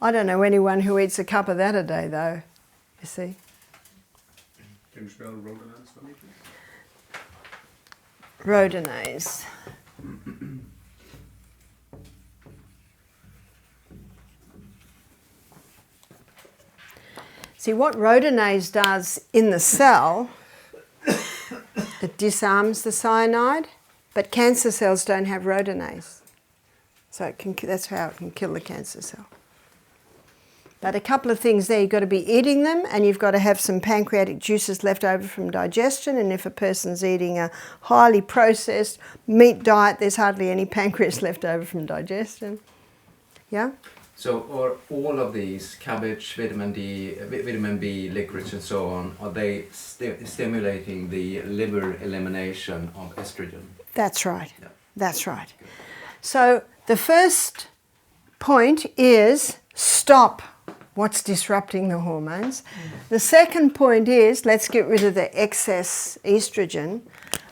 I don't know anyone who eats a cup of that a day, though, you see. Can you spell rhodonase for me, please? Rhodonase. See, what rhodonase does in the cell, it disarms the cyanide, but cancer cells don't have rhodonase. So that's how it can kill the cancer cell. But a couple of things there, you've got to be eating them, and you've got to have some pancreatic juices left over from digestion, and if a person's eating a highly processed meat diet, there's hardly any pancreas left over from digestion. Yeah? So are all of these, cabbage, vitamin D, vitamin B, licorice and so on, are they stimulating the liver elimination of estrogen? That's right. Yeah. That's right. So the first point is stop what's disrupting the hormones. The second point is let's get rid of the excess estrogen.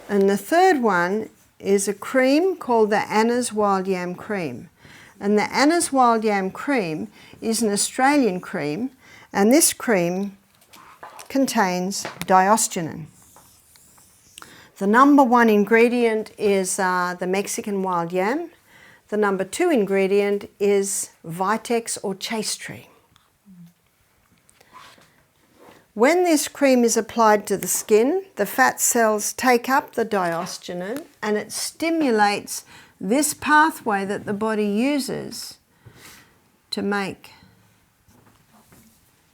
And the third one is a cream called the Anna's Wild Yam Cream. And the Anna's Wild Yam Cream is an Australian cream, and this cream contains diosgenin. The number one ingredient is the Mexican wild yam. The number two ingredient is Vitex or chaste tree. When this cream is applied to the skin, the fat cells take up the diosgenin and it stimulates this pathway that the body uses to make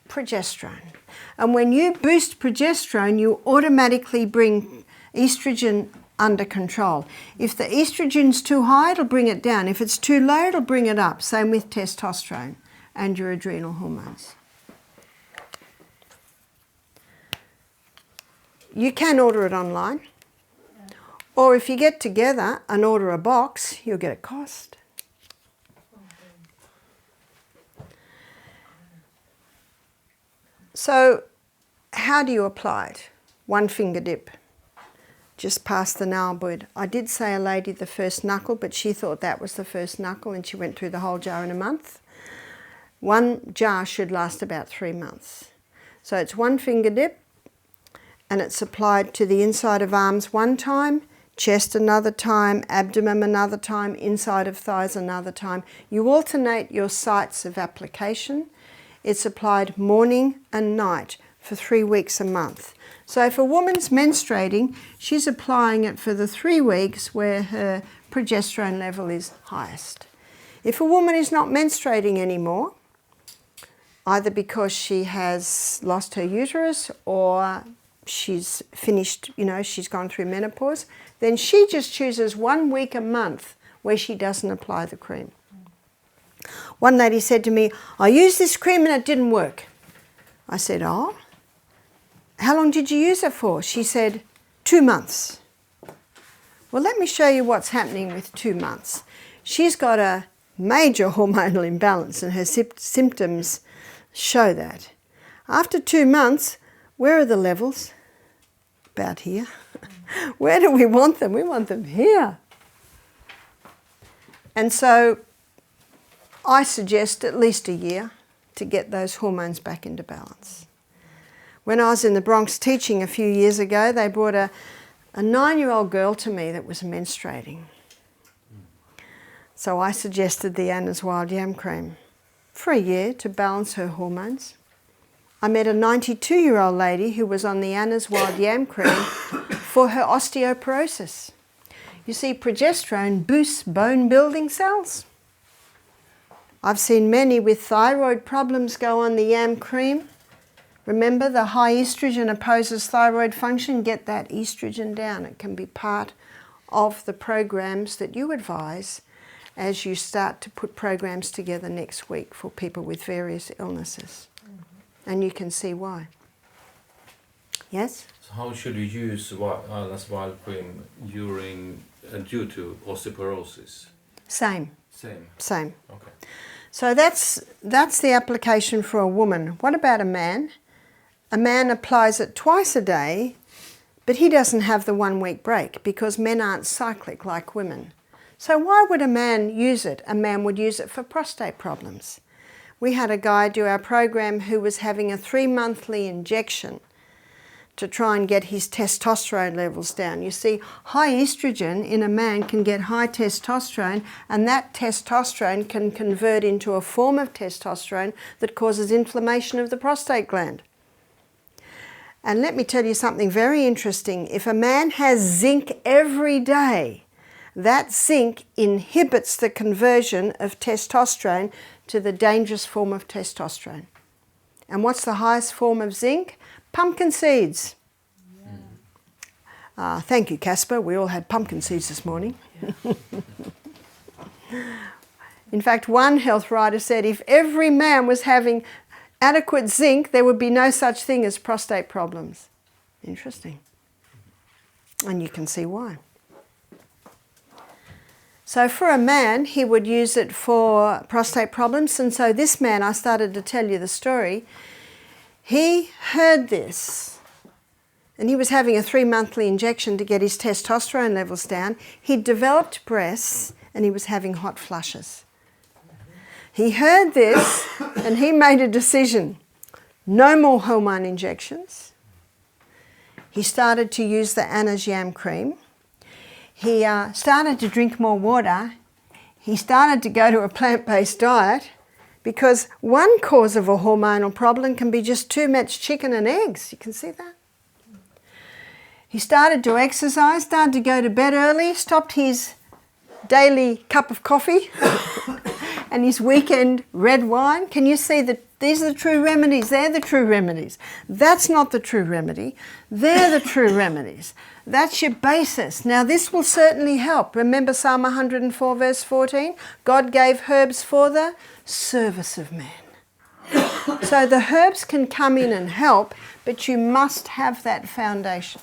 progesterone. And when you boost progesterone, you automatically bring estrogen under control. If the estrogen's too high, it'll bring it down. If it's too low, it'll bring it up. Same with testosterone and your adrenal hormones. You can order it online, or if you get together and order a box, you'll get a cost. So, how do you apply it? One finger dip, just past the nail bed. I did say a lady the first knuckle, but she thought that was the first knuckle and she went through the whole jar in a month. One jar should last about 3 months. So it's one finger dip, and it's applied to the inside of arms one time, chest another time, abdomen another time, inside of thighs another time. You alternate your sites of application. It's applied morning and night for 3 weeks a month. So if a woman's menstruating, she's applying it for the 3 weeks where her progesterone level is highest. If a woman is not menstruating anymore, either because she has lost her uterus or she's finished, she's gone through menopause, then she just chooses 1 week a month where she doesn't apply the cream. One lady said to me, I used this cream and it didn't work. I said, oh, how long did you use it for? She said, 2 months. Well, let me show you what's happening with 2 months. She's got a major hormonal imbalance and her symptoms show that. After 2 months, where are the levels? About here. Where do we want them? We want them here. And so I suggest at least a year to get those hormones back into balance. When I was in the Bronx teaching a few years ago, they brought a 9-year-old girl to me that was menstruating. So I suggested the Anna's Wild Yam Cream for a year to balance her hormones. I met a 92-year-old lady who was on the Anna's Wild Yam Cream for her osteoporosis. You see, progesterone boosts bone-building cells. I've seen many with thyroid problems go on the yam cream. Remember, the high estrogen opposes thyroid function. Get that estrogen down. It can be part of the programs that you advise as you start to put programs together next week for people with various illnesses. And you can see why. Yes? So how should you use Anna's Wild Cream due to osteoporosis? Same. Same. Okay. So that's the application for a woman. What about a man? A man applies it twice a day, but he doesn't have the 1 week break because men aren't cyclic like women. So why would a man use it? A man would use it for prostate problems. We had a guy do our program who was having a 3-monthly injection to try and get his testosterone levels down. You see, high estrogen in a man can get high testosterone, and that testosterone can convert into a form of testosterone that causes inflammation of the prostate gland. And let me tell you something very interesting. If a man has zinc every day, that zinc inhibits the conversion of testosterone to the dangerous form of testosterone. And what's the highest form of zinc? Pumpkin seeds. Thank you, Casper. We all had pumpkin seeds this morning. In fact, one health writer said if every man was having adequate zinc, there would be no such thing as prostate problems. Interesting. And you can see why. So for a man, he would use it for prostate problems. And so this man, I started to tell you the story, he heard this. And he was having a 3-monthly injection to get his testosterone levels down. He developed breasts and he was having hot flushes. He heard this and he made a decision. No more hormone injections. He started to use the Anna's Yam Cream. He started to drink more water. He started to go to a plant-based diet Because one cause of a hormonal problem can be just too much chicken and eggs. You can see that? He started to exercise, started to go to bed early, stopped his daily cup of coffee and his weekend red wine. Can you see that these are the true remedies? They're the true remedies. That's not the true remedy. They're the true remedies. That's your basis. Now this will certainly help. Remember Psalm 104 verse 14? God gave herbs for the service of man. So the herbs can come in and help, but you must have that foundation.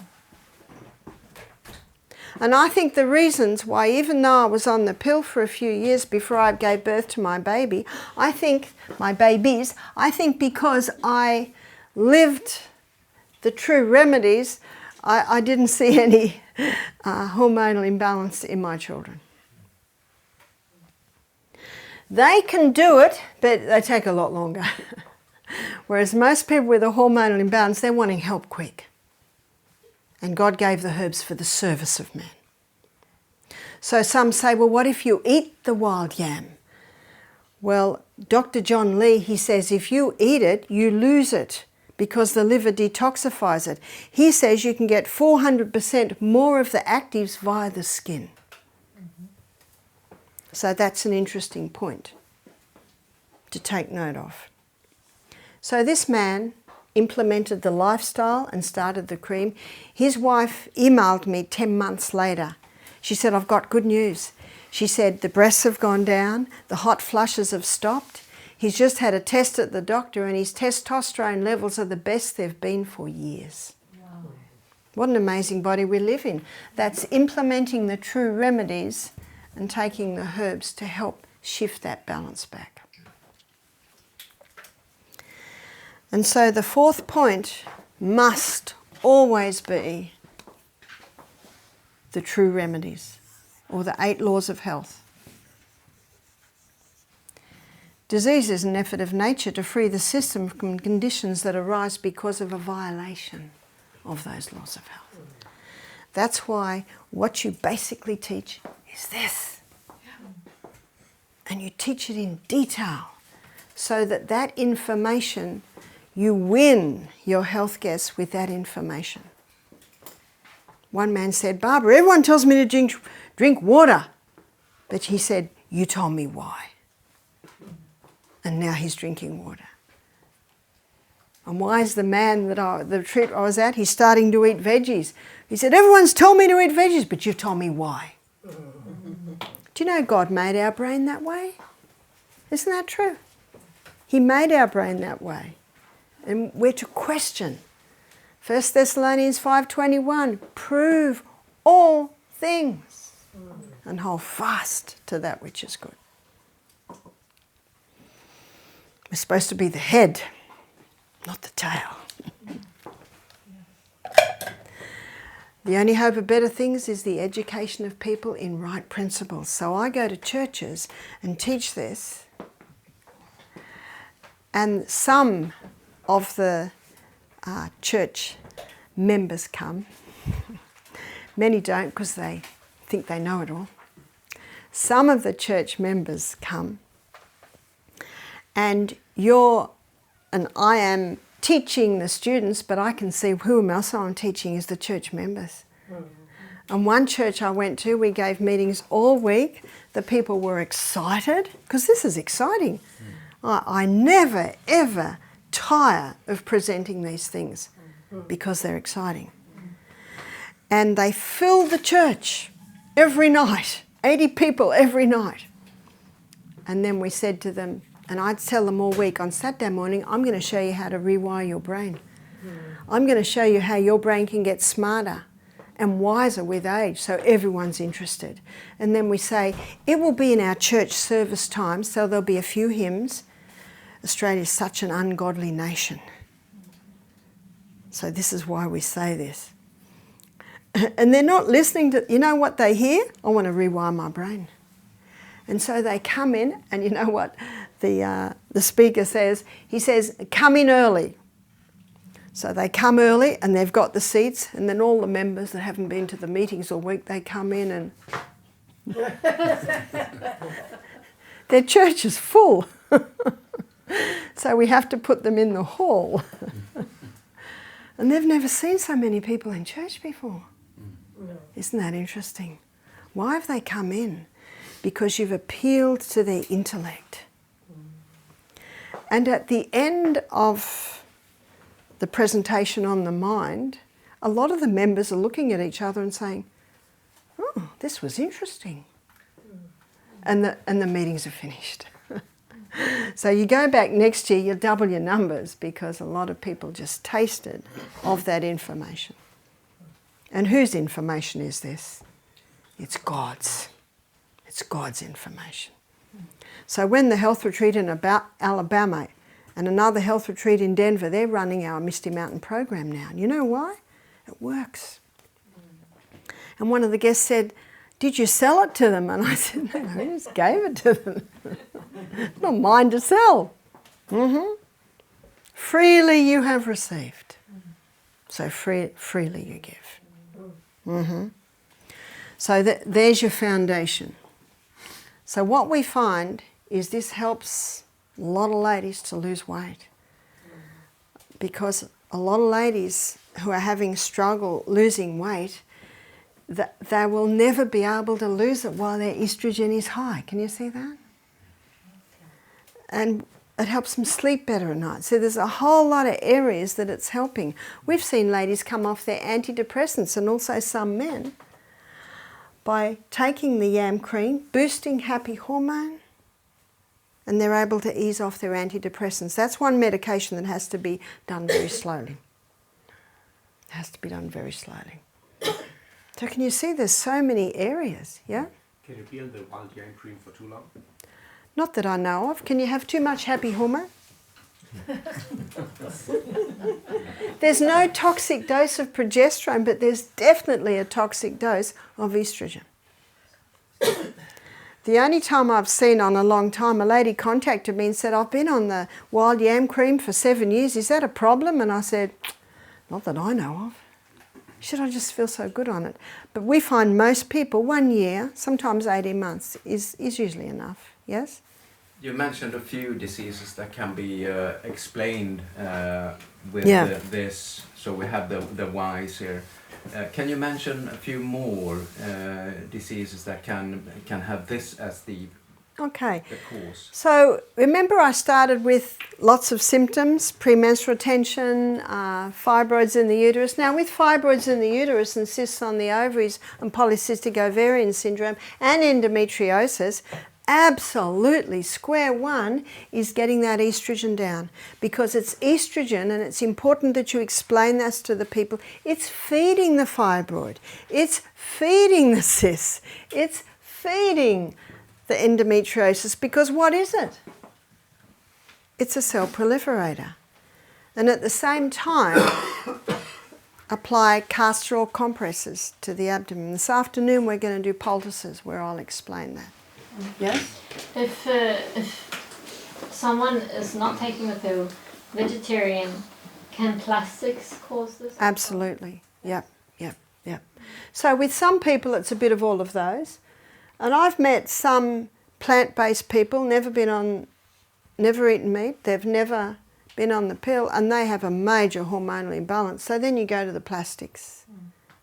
And I think the reasons why, even though I was on the pill for a few years before I gave birth to my baby, I think because I lived the true remedies, I didn't see any hormonal imbalance in my children. They can do it, but they take a lot longer. Whereas most people with a hormonal imbalance, they're wanting help quick. And God gave the herbs for the service of man. So some say, well, what if you eat the wild yam? Well, Dr. John Lee, he says, if you eat it, you lose it because the liver detoxifies it. He says you can get 400% more of the actives via the skin. So that's an interesting point to take note of. So this man implemented the lifestyle and started the cream. His wife emailed me 10 months later. She said, I've got good news. She said, the breasts have gone down, the hot flushes have stopped. He's just had a test at the doctor and his testosterone levels are the best they've been for years. Wow. What an amazing body we live in. That's implementing the true remedies and taking the herbs to help shift that balance back. And so the fourth point must always be the true remedies, or the 8 laws of health. Disease is an effort of nature to free the system from conditions that arise because of a violation of those laws of health. That's why what you basically teach is this. And you teach it in detail so that that information, you win your health guests with that information. One man said, Barbara, everyone tells me to drink water. But he said, you told me why. And now he's drinking water. And why is the man that the trip I was at, he's starting to eat veggies. He said, everyone's told me to eat veggies, but you've told me why. Do you know God made our brain that way? Isn't that true? He made our brain that way. And we're to question. 1 Thessalonians 5:21, prove all things and hold fast to that which is good. We're supposed to be the head, not the tail. The only hope of better things is the education of people in right principles. So I go to churches and teach this, and some of the church members come. Many don't because they think they know it all. Some of the church members come, and I am teaching the students, but I can see who else I'm teaching is the church members. And one church I went to, we gave meetings all week. The people were excited because this is exciting. I never ever tire of presenting these things because they're exciting. And they filled the church every night, 80 people every night. And then we said to them, and I'd tell them all week, on Saturday morning, I'm going to show you how to rewire your brain. I'm going to show you how your brain can get smarter and wiser with age, so everyone's interested. And then we say, it will be in our church service time, so there'll be a few hymns. Australia's such an ungodly nation. So this is why we say this. And they're not listening to, you know what they hear? I want to rewire my brain. And so they come in, and you know what the speaker says? He says, come in early. So they come early and they've got the seats, and then all the members that haven't been to the meetings all week, they come in and their church is full. So we have to put them in the hall. And they've never seen so many people in church before. Isn't that interesting? Why have they come in? Because you've appealed to their intellect. And at the end of the presentation on the mind, a lot of the members are looking at each other and saying, oh, this was interesting. And the meetings are finished. So you go back next year, you'll double your numbers because a lot of people just tasted of that information. And whose information is this? It's God's. It's God's information. So when the health retreat in Alabama and another health retreat in Denver, they're running our Misty Mountain program now. And you know why? It works. And one of the guests said, did you sell it to them? And I said, no, I just gave it to them. Not mine to sell. Freely you have received. So freely you give. So there's your foundation. So what we find is this helps a lot of ladies to lose weight. Because a lot of ladies who are having struggle losing weight, they will never be able to lose it while their estrogen is high. Can you see that? And it helps them sleep better at night. So there's a whole lot of areas that it's helping. We've seen ladies come off their antidepressants, and also some men, by taking the yam cream, boosting happy hormone, and they're able to ease off their antidepressants. That's one medication that has to be done very slowly. It has to be done very slowly. So can you see there's so many areas, yeah? Can you be on the wild yam cream for too long? Not that I know of. Can you have too much happy hormone? There's no toxic dose of progesterone, but there's definitely a toxic dose of estrogen. The only time I've seen on a long time, a lady contacted me and said, I've been on the wild yam cream for 7 years. Is that a problem? And I said, not that I know of. Should I just feel so good on it? But we find most people 1 year, sometimes 18 months, is usually enough. Yes? You mentioned a few diseases that can be explained with this. So we have the Ys here. Can you mention a few more diseases that can have this as the cause? So remember I started with lots of symptoms, premenstrual tension, fibroids in the uterus. Now with fibroids in the uterus and cysts on the ovaries and polycystic ovarian syndrome and endometriosis, absolutely square one is getting that estrogen down, because it's estrogen, and it's important that you explain this to the people. It's feeding the fibroid, it's feeding the cysts, it's feeding the endometriosis, because what is it? It's a cell proliferator. And at the same time, apply castor oil compresses to the abdomen. This afternoon we're going to do poultices where I'll explain that. Yes? If someone is not taking the pill, vegetarian, can plastics cause this? Absolutely. Yep. So with some people it's a bit of all of those. And I've met some plant-based people, never eaten meat, they've never been on the pill, and they have a major hormonal imbalance. So then you go to the plastics.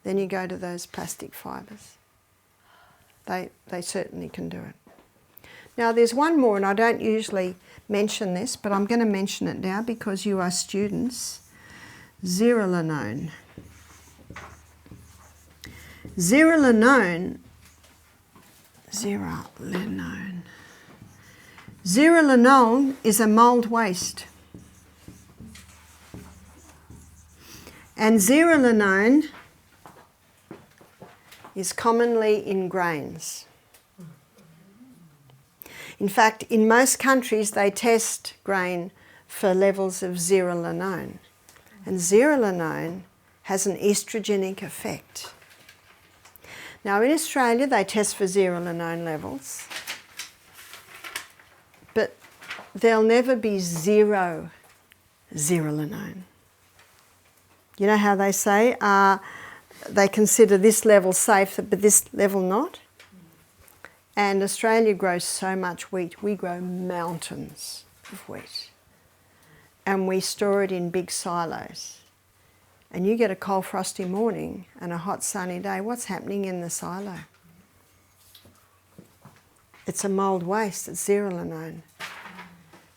Then you go to those plastic fibres. They certainly can do it. Now there's one more, and I don't usually mention this, but I'm going to mention it now because you are students. Zearalenone. Zearalenone is a mold waste. And zearalenone is commonly in grains. In fact, in most countries they test grain for levels of zearalenone. And zearalenone has an estrogenic effect. Now in Australia they test for zearalenone levels, but there'll never be zero zearalenone. You know how they say they consider this level safe but this level not? And Australia grows so much wheat. We grow mountains of wheat. and we store it in big silos. And you get a cold frosty morning and a hot sunny day, what's happening in the silo? It's a mould waste, it's zearalenone.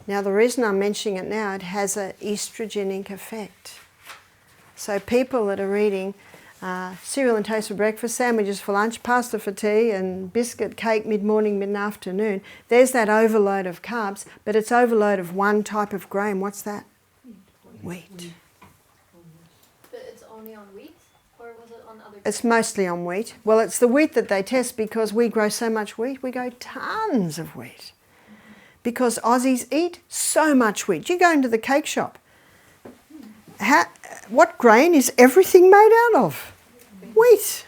Now the reason I'm mentioning it now, it has an estrogenic effect. So people that are eating cereal and toast for breakfast, sandwiches for lunch, pasta for tea and biscuit, cake mid-morning, mid-afternoon, there's that overload of carbs, but it's overload of one type of grain. What's that? Wheat. But it's only on wheat, or was it on other? It's mostly on wheat. Well, it's the wheat that they test because we grow so much wheat. We grow tons of wheat because Aussies eat so much wheat. You go into the cake shop. What grain is everything made out of? Wheat.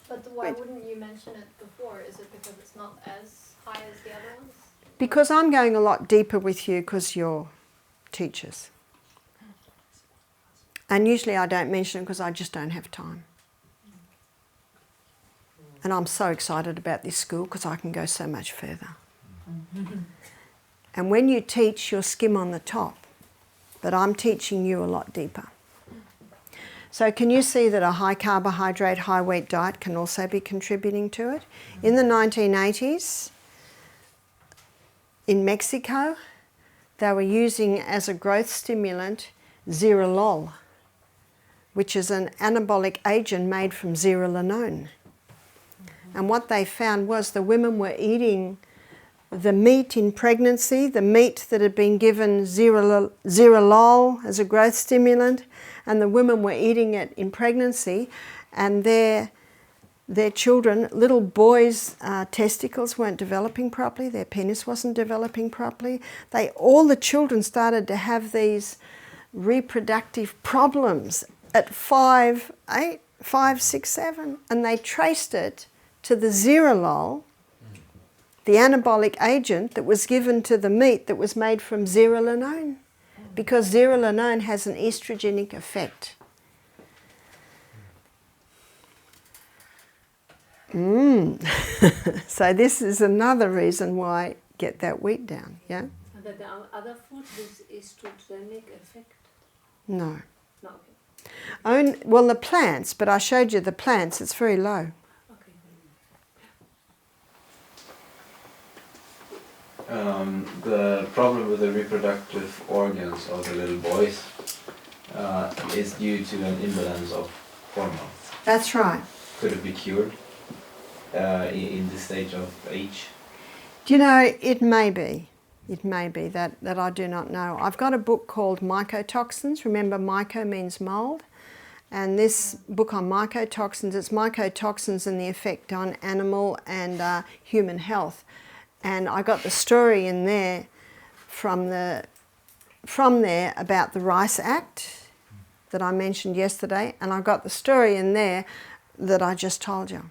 But why wouldn't you mention it before? Is it because it's not as high as the other ones? Because I'm going a lot deeper with you because you're teachers. And usually I don't mention it because I just don't have time. And I'm so excited about this school because I can go so much further. And when you teach, you'll skim on the top. But I'm teaching you a lot deeper. So can you see that a high carbohydrate, high wheat diet can also be contributing to it? In the 1980s, in Mexico, they were using as a growth stimulant zearalenone, which is an anabolic agent made from zearalenone. And what they found was the women were eating the meat in pregnancy, the meat that had been given zearalenone as a growth stimulant, and the women were eating it in pregnancy, and their children, little boys' testicles weren't developing properly, their penis wasn't developing properly. All the children started to have these reproductive problems at 5, 6, 7, and they traced it to the zearalenone, the anabolic agent that was given to the meat that was made from zearalenone, because zearalenone has an estrogenic effect. So this is another reason why get that wheat down, yeah? And the other food with estrogenic effect? No. No, okay. Well, the plants, but I showed you the plants, it's very low. Okay. The problem with the reproductive organs of the little boys is due to an imbalance of hormones. That's right. Could it be cured in this stage of age? Do you know, it may be. It may be that I do not know. I've got a book called Mycotoxins. Remember, myco means mold. And this book on mycotoxins, it's mycotoxins and the effect on animal and human health. And I got the story in there from there about the Rice Act that I mentioned yesterday, and I got the story in there that I just told you.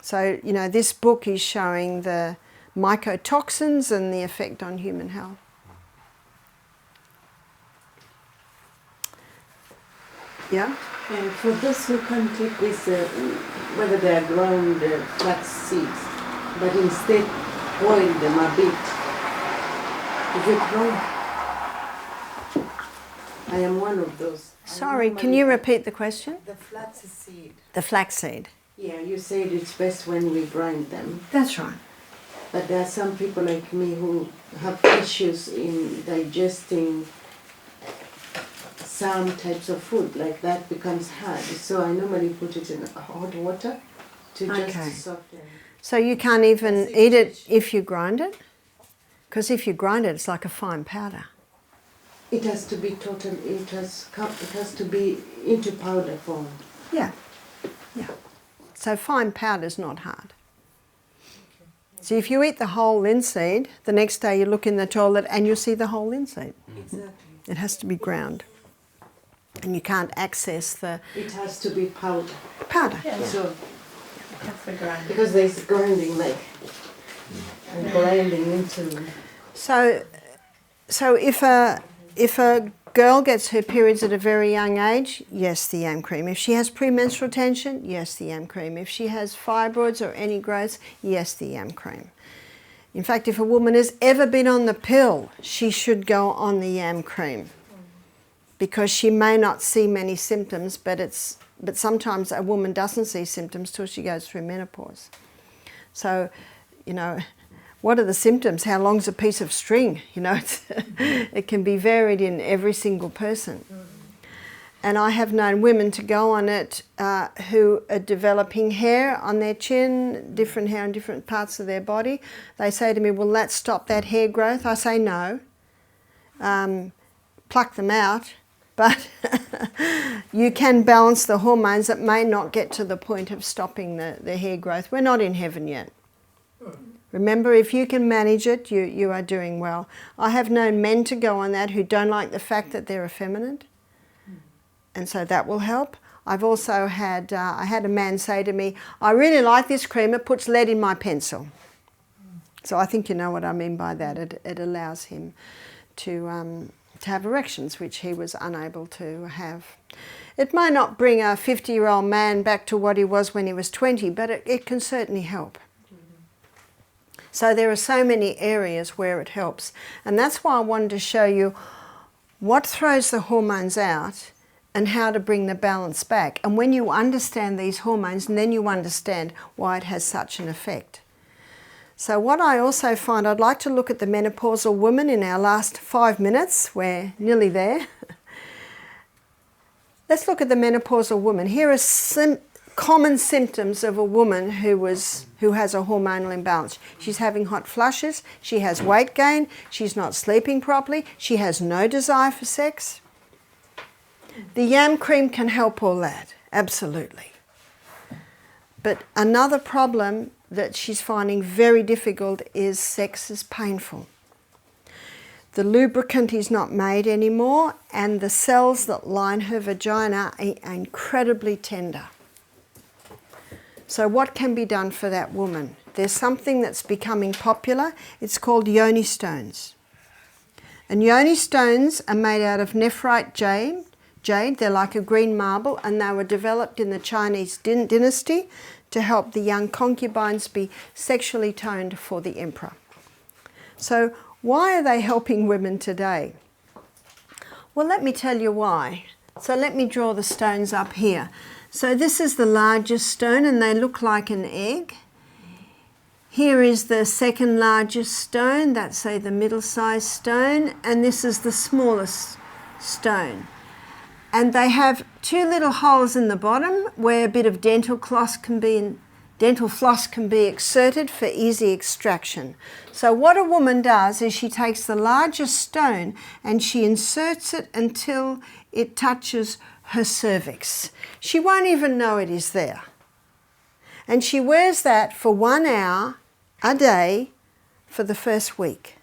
So, you know, this book is showing the mycotoxins and the effect on human health. Yeah? And for those who can't take this, whether they are ground flax seeds, but instead boil them a bit, is it wrong? I am one of those. Sorry, can you repeat the question? The flax seed. The flaxseed. Yeah, you said it's best when we grind them. That's right. But there are some people like me who have issues in digesting some types of food, like that becomes hard. So I normally put it in hot water to just Okay. soften. So you can't even eat it if you grind it? Because if you grind it, it's like a fine powder. It has to be total. It has to be into powder form. Yeah, yeah. So fine powder is not hard. So if you eat the whole linseed, the next day you look in the toilet and you'll see the whole linseed. Exactly. It has to be ground. And you can't access the It has to be powder. powder. Yeah. So That's the grind. because there's grinding, like and grinding into. So if a girl gets her periods at a very young age, yes, the yam cream. If she has premenstrual tension, yes, the yam cream. If she has fibroids or any growths, yes, the yam cream. In fact, if a woman has ever been on the pill, she should go on the yam cream, because she may not see many symptoms, but sometimes a woman doesn't see symptoms till she goes through menopause. So, you know, what are the symptoms? How long's a piece of string? You know, it can be varied in every single person. And I have known women to go on it who are developing hair on their chin, different hair on different parts of their body. They say to me, will that stop that hair growth? I say no. Pluck them out. But you can balance the hormones that may not get to the point of stopping the hair growth. We're not in heaven yet. Remember, if you can manage it, you are doing well. I have known men to go on that who don't like the fact that they're effeminate. And so that will help. I've also had, I had a man say to me, I really like this cream, it puts lead in my pencil. So I think you know what I mean by that. It allows him to have erections, which he was unable to have. It might not bring a 50-year-old man back to what he was when he was 20, but it can certainly help. So there are so many areas where it helps. And that's why I wanted to show you what throws the hormones out and how to bring the balance back. And when you understand these hormones, and then you understand why it has such an effect. So what I also find, I'd like to look at the menopausal woman in our last 5 minutes. We're nearly there. Let's look at the menopausal woman. Here are common symptoms of a woman who has a hormonal imbalance. She's having hot flushes, she has weight gain, she's not sleeping properly, she has no desire for sex. The yam cream can help all that, absolutely. But another problem that she's finding very difficult is sex is painful. The lubricant is not made anymore, and the cells that line her vagina are incredibly tender. So what can be done for that woman? There's something that's becoming popular. It's called Yoni stones. And Yoni stones are made out of nephrite jade. They're like a green marble, and they were developed in the Chinese dynasty to help the young concubines be sexually toned for the emperor. So why are they helping women today? Well, let me tell you why. So let me draw the stones up here. So this is the largest stone, and they look like an egg. Here is the second largest stone, that's say the middle-sized stone, and this is the smallest stone. And they have two little holes in the bottom where a bit of dental floss can be exerted for easy extraction. So what a woman does is she takes the largest stone and she inserts it until it touches her cervix. She won't even know it is there. And she wears that for 1 hour a day for the first week.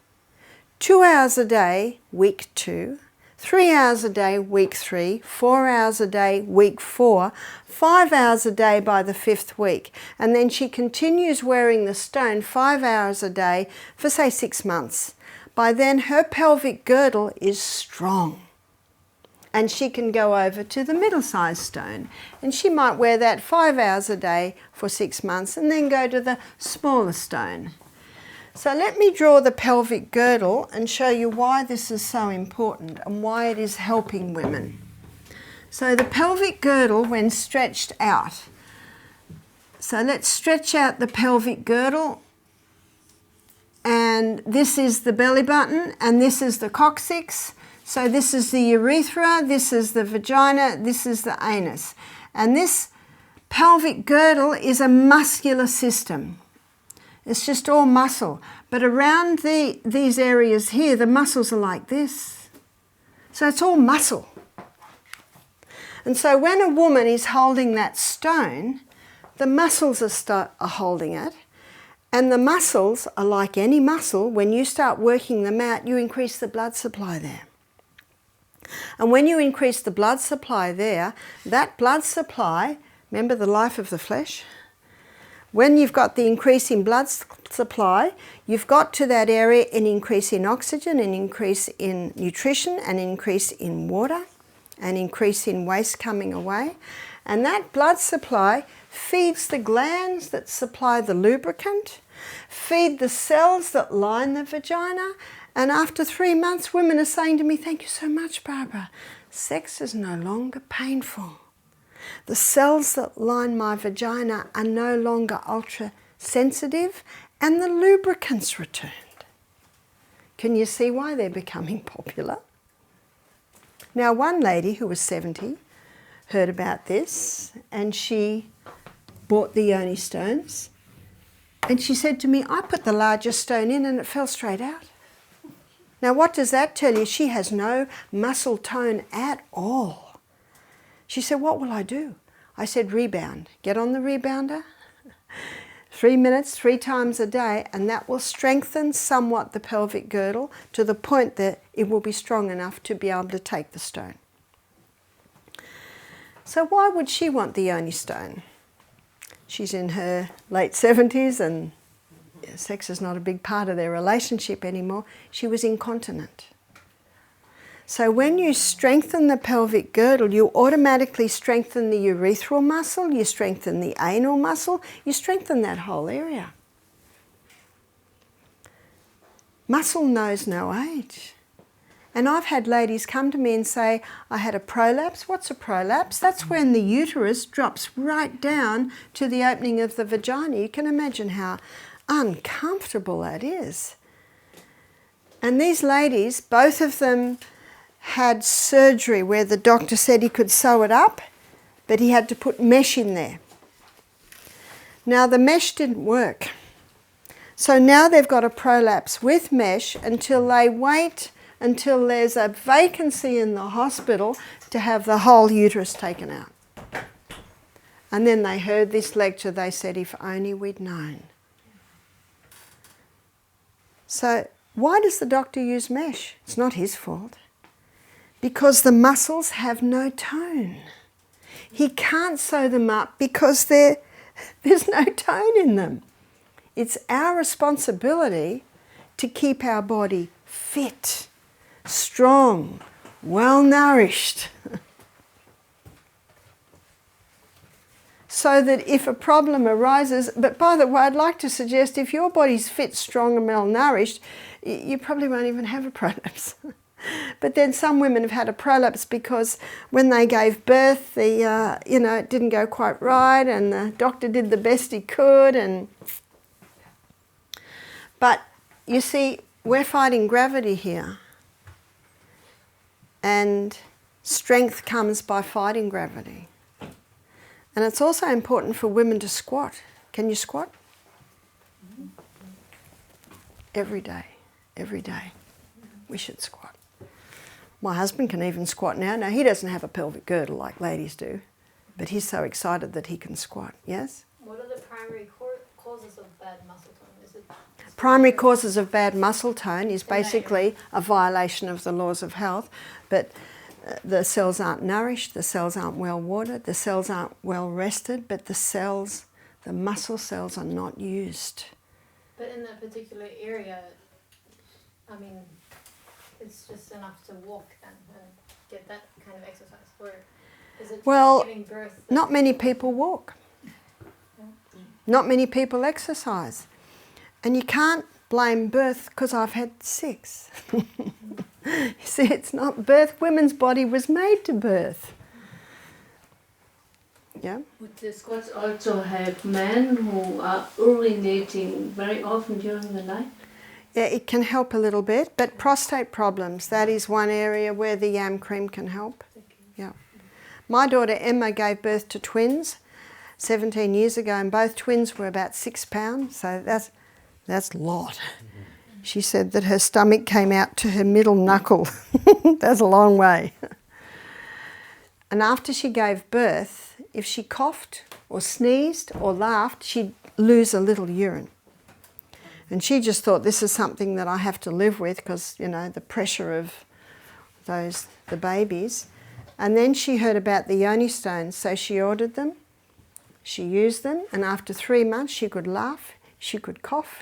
2 hours a day, week 2. 3 hours a day, week 3, 4 hours a day, week 4, 5 hours a day by the 5th week. And then she continues wearing the stone 5 hours a day for say 6 months. By then her pelvic girdle is strong. And she can go over to the middle-sized stone. And she might wear that 5 hours a day for 6 months and then go to the smaller stone. So let me draw the pelvic girdle and show you why this is so important and why it is helping women. So the pelvic girdle when stretched out. So let's stretch out the pelvic girdle, and this is the belly button and this is the coccyx. So this is the urethra, this is the vagina, this is the anus. And this pelvic girdle is a muscular system. It's just all muscle. But around these areas here, the muscles are like this. So it's all muscle. And so when a woman is holding that stone, the muscles are holding it. And the muscles are like any muscle. When you start working them out, you increase the blood supply there. And when you increase the blood supply there, that blood supply, remember the life of the flesh? When you've got the increase in blood supply, you've got to that area an increase in oxygen, an increase in nutrition, an increase in water, an increase in waste coming away. And that blood supply feeds the glands that supply the lubricant. feed the cells that line the vagina, and after 3 months, women are saying to me, "Thank you so much, Barbara. Sex is no longer painful. The cells that line my vagina are no longer ultra-sensitive, and the lubricant's returned." Can you see why they're becoming popular? Now, one lady who was 70 heard about this, and she bought the Yoni stones, and she said to me, "I put the largest stone in and it fell straight out." Now, what does that tell you? She has no muscle tone at all. She said, "What will I do?" I said, "Rebound. Get on the rebounder, 3 minutes, 3 times a day, and that will strengthen somewhat the pelvic girdle to the point that it will be strong enough to be able to take the stone." So why would she want the Yoni stone? She's in her late 70s and sex is not a big part of their relationship anymore. She was incontinent. So when you strengthen the pelvic girdle, you automatically strengthen the urethral muscle, you strengthen the anal muscle, you strengthen that whole area. Muscle knows no age. And I've had ladies come to me and say, "I had a prolapse." What's a prolapse? That's when the uterus drops right down to the opening of the vagina. You can imagine how uncomfortable that is. And these ladies, both of them had surgery where the doctor said he could sew it up, but he had to put mesh in there. Now the mesh didn't work. So now they've got a prolapse with mesh until they wait until there's a vacancy in the hospital to have the whole uterus taken out. And then they heard this lecture, they said, "If only we'd known." So why does the doctor use mesh? It's not his fault. Because the muscles have no tone. He can't sew them up because there's no tone in them. It's our responsibility to keep our body fit, strong, well-nourished. So that if a problem arises, but by the way, I'd like to suggest if your body's fit, strong and malnourished, you probably won't even have a prolapse. But then some women have had a prolapse because when they gave birth, it didn't go quite right, and the doctor did the best he could. But you see, we're fighting gravity here, and strength comes by fighting gravity. And it's also important for women to squat. Can you squat? Every day, every day. We should squat. My husband can even squat now. Now, he doesn't have a pelvic girdle like ladies do, but he's so excited that he can squat. Yes? What are the primary causes of bad muscle tone? Is it Primary causes of bad muscle tone is basically a violation of the laws of health, but the cells aren't nourished, the cells aren't well watered, the cells aren't well rested, but the muscle cells are not used. But in that particular area, I mean, it's just enough to walk then and get that kind of exercise? Or is it Well, giving birth? Not many people walk. Not many people exercise. And you can't blame birth because I've had 6. You see, it's not birth. Women's body was made to birth. Yeah? Would the squats also have men who are urinating very often during the night? Yeah, it can help a little bit, but prostate problems, that is one area where the yam cream can help. Yeah. My daughter Emma gave birth to twins 17 years ago, and both twins were about 6 pounds, so that's a lot. She said that her stomach came out to her middle knuckle. That's a long way. And after she gave birth, if she coughed or sneezed or laughed, she'd lose a little urine. And she just thought, this is something that I have to live with because, the pressure of the babies. And then she heard about the Yoni stones, so she ordered them. She used them, and after 3 months she could laugh, she could cough,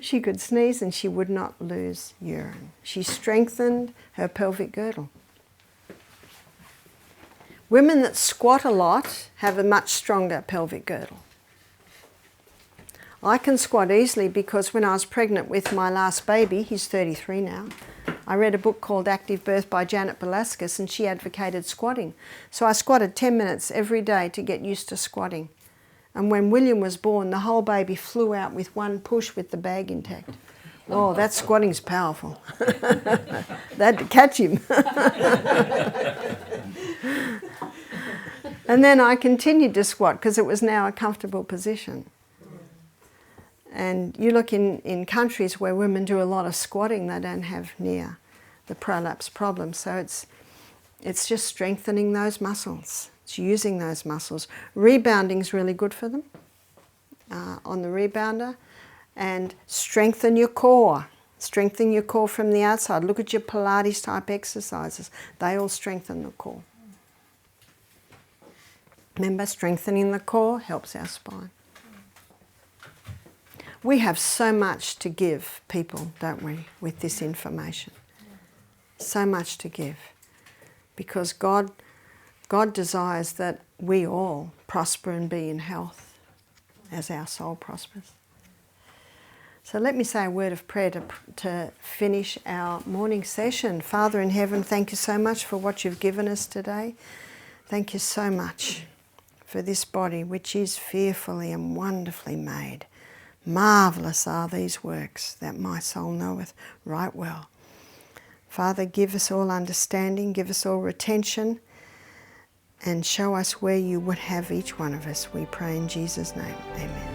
she could sneeze, and she would not lose urine. She strengthened her pelvic girdle. Women that squat a lot have a much stronger pelvic girdle. I can squat easily because when I was pregnant with my last baby, he's 33 now, I read a book called Active Birth by Janet Velasquez, and she advocated squatting. So I squatted 10 minutes every day to get used to squatting. And when William was born, the whole baby flew out with one push with the bag intact. Oh, that squatting's powerful. They had to catch him. And then I continued to squat because it was now a comfortable position. And you look in countries where women do a lot of squatting, they don't have near the prolapse problem. So it's just strengthening those muscles. It's using those muscles. Rebounding is really good for them on the rebounder. And strengthen your core. Strengthen your core from the outside. Look at your Pilates type exercises. They all strengthen the core. Remember, strengthening the core helps our spine. We have so much to give people, don't we, with this information. So much to give. Because God desires that we all prosper and be in health as our soul prospers. So let me say a word of prayer to finish our morning session. Father in heaven, thank you so much for what you've given us today. Thank you so much for this body which is fearfully and wonderfully made. Marvellous are these works that my soul knoweth right well. Father, give us all understanding, give us all retention, and show us where you would have each one of us. We pray in Jesus' name. Amen.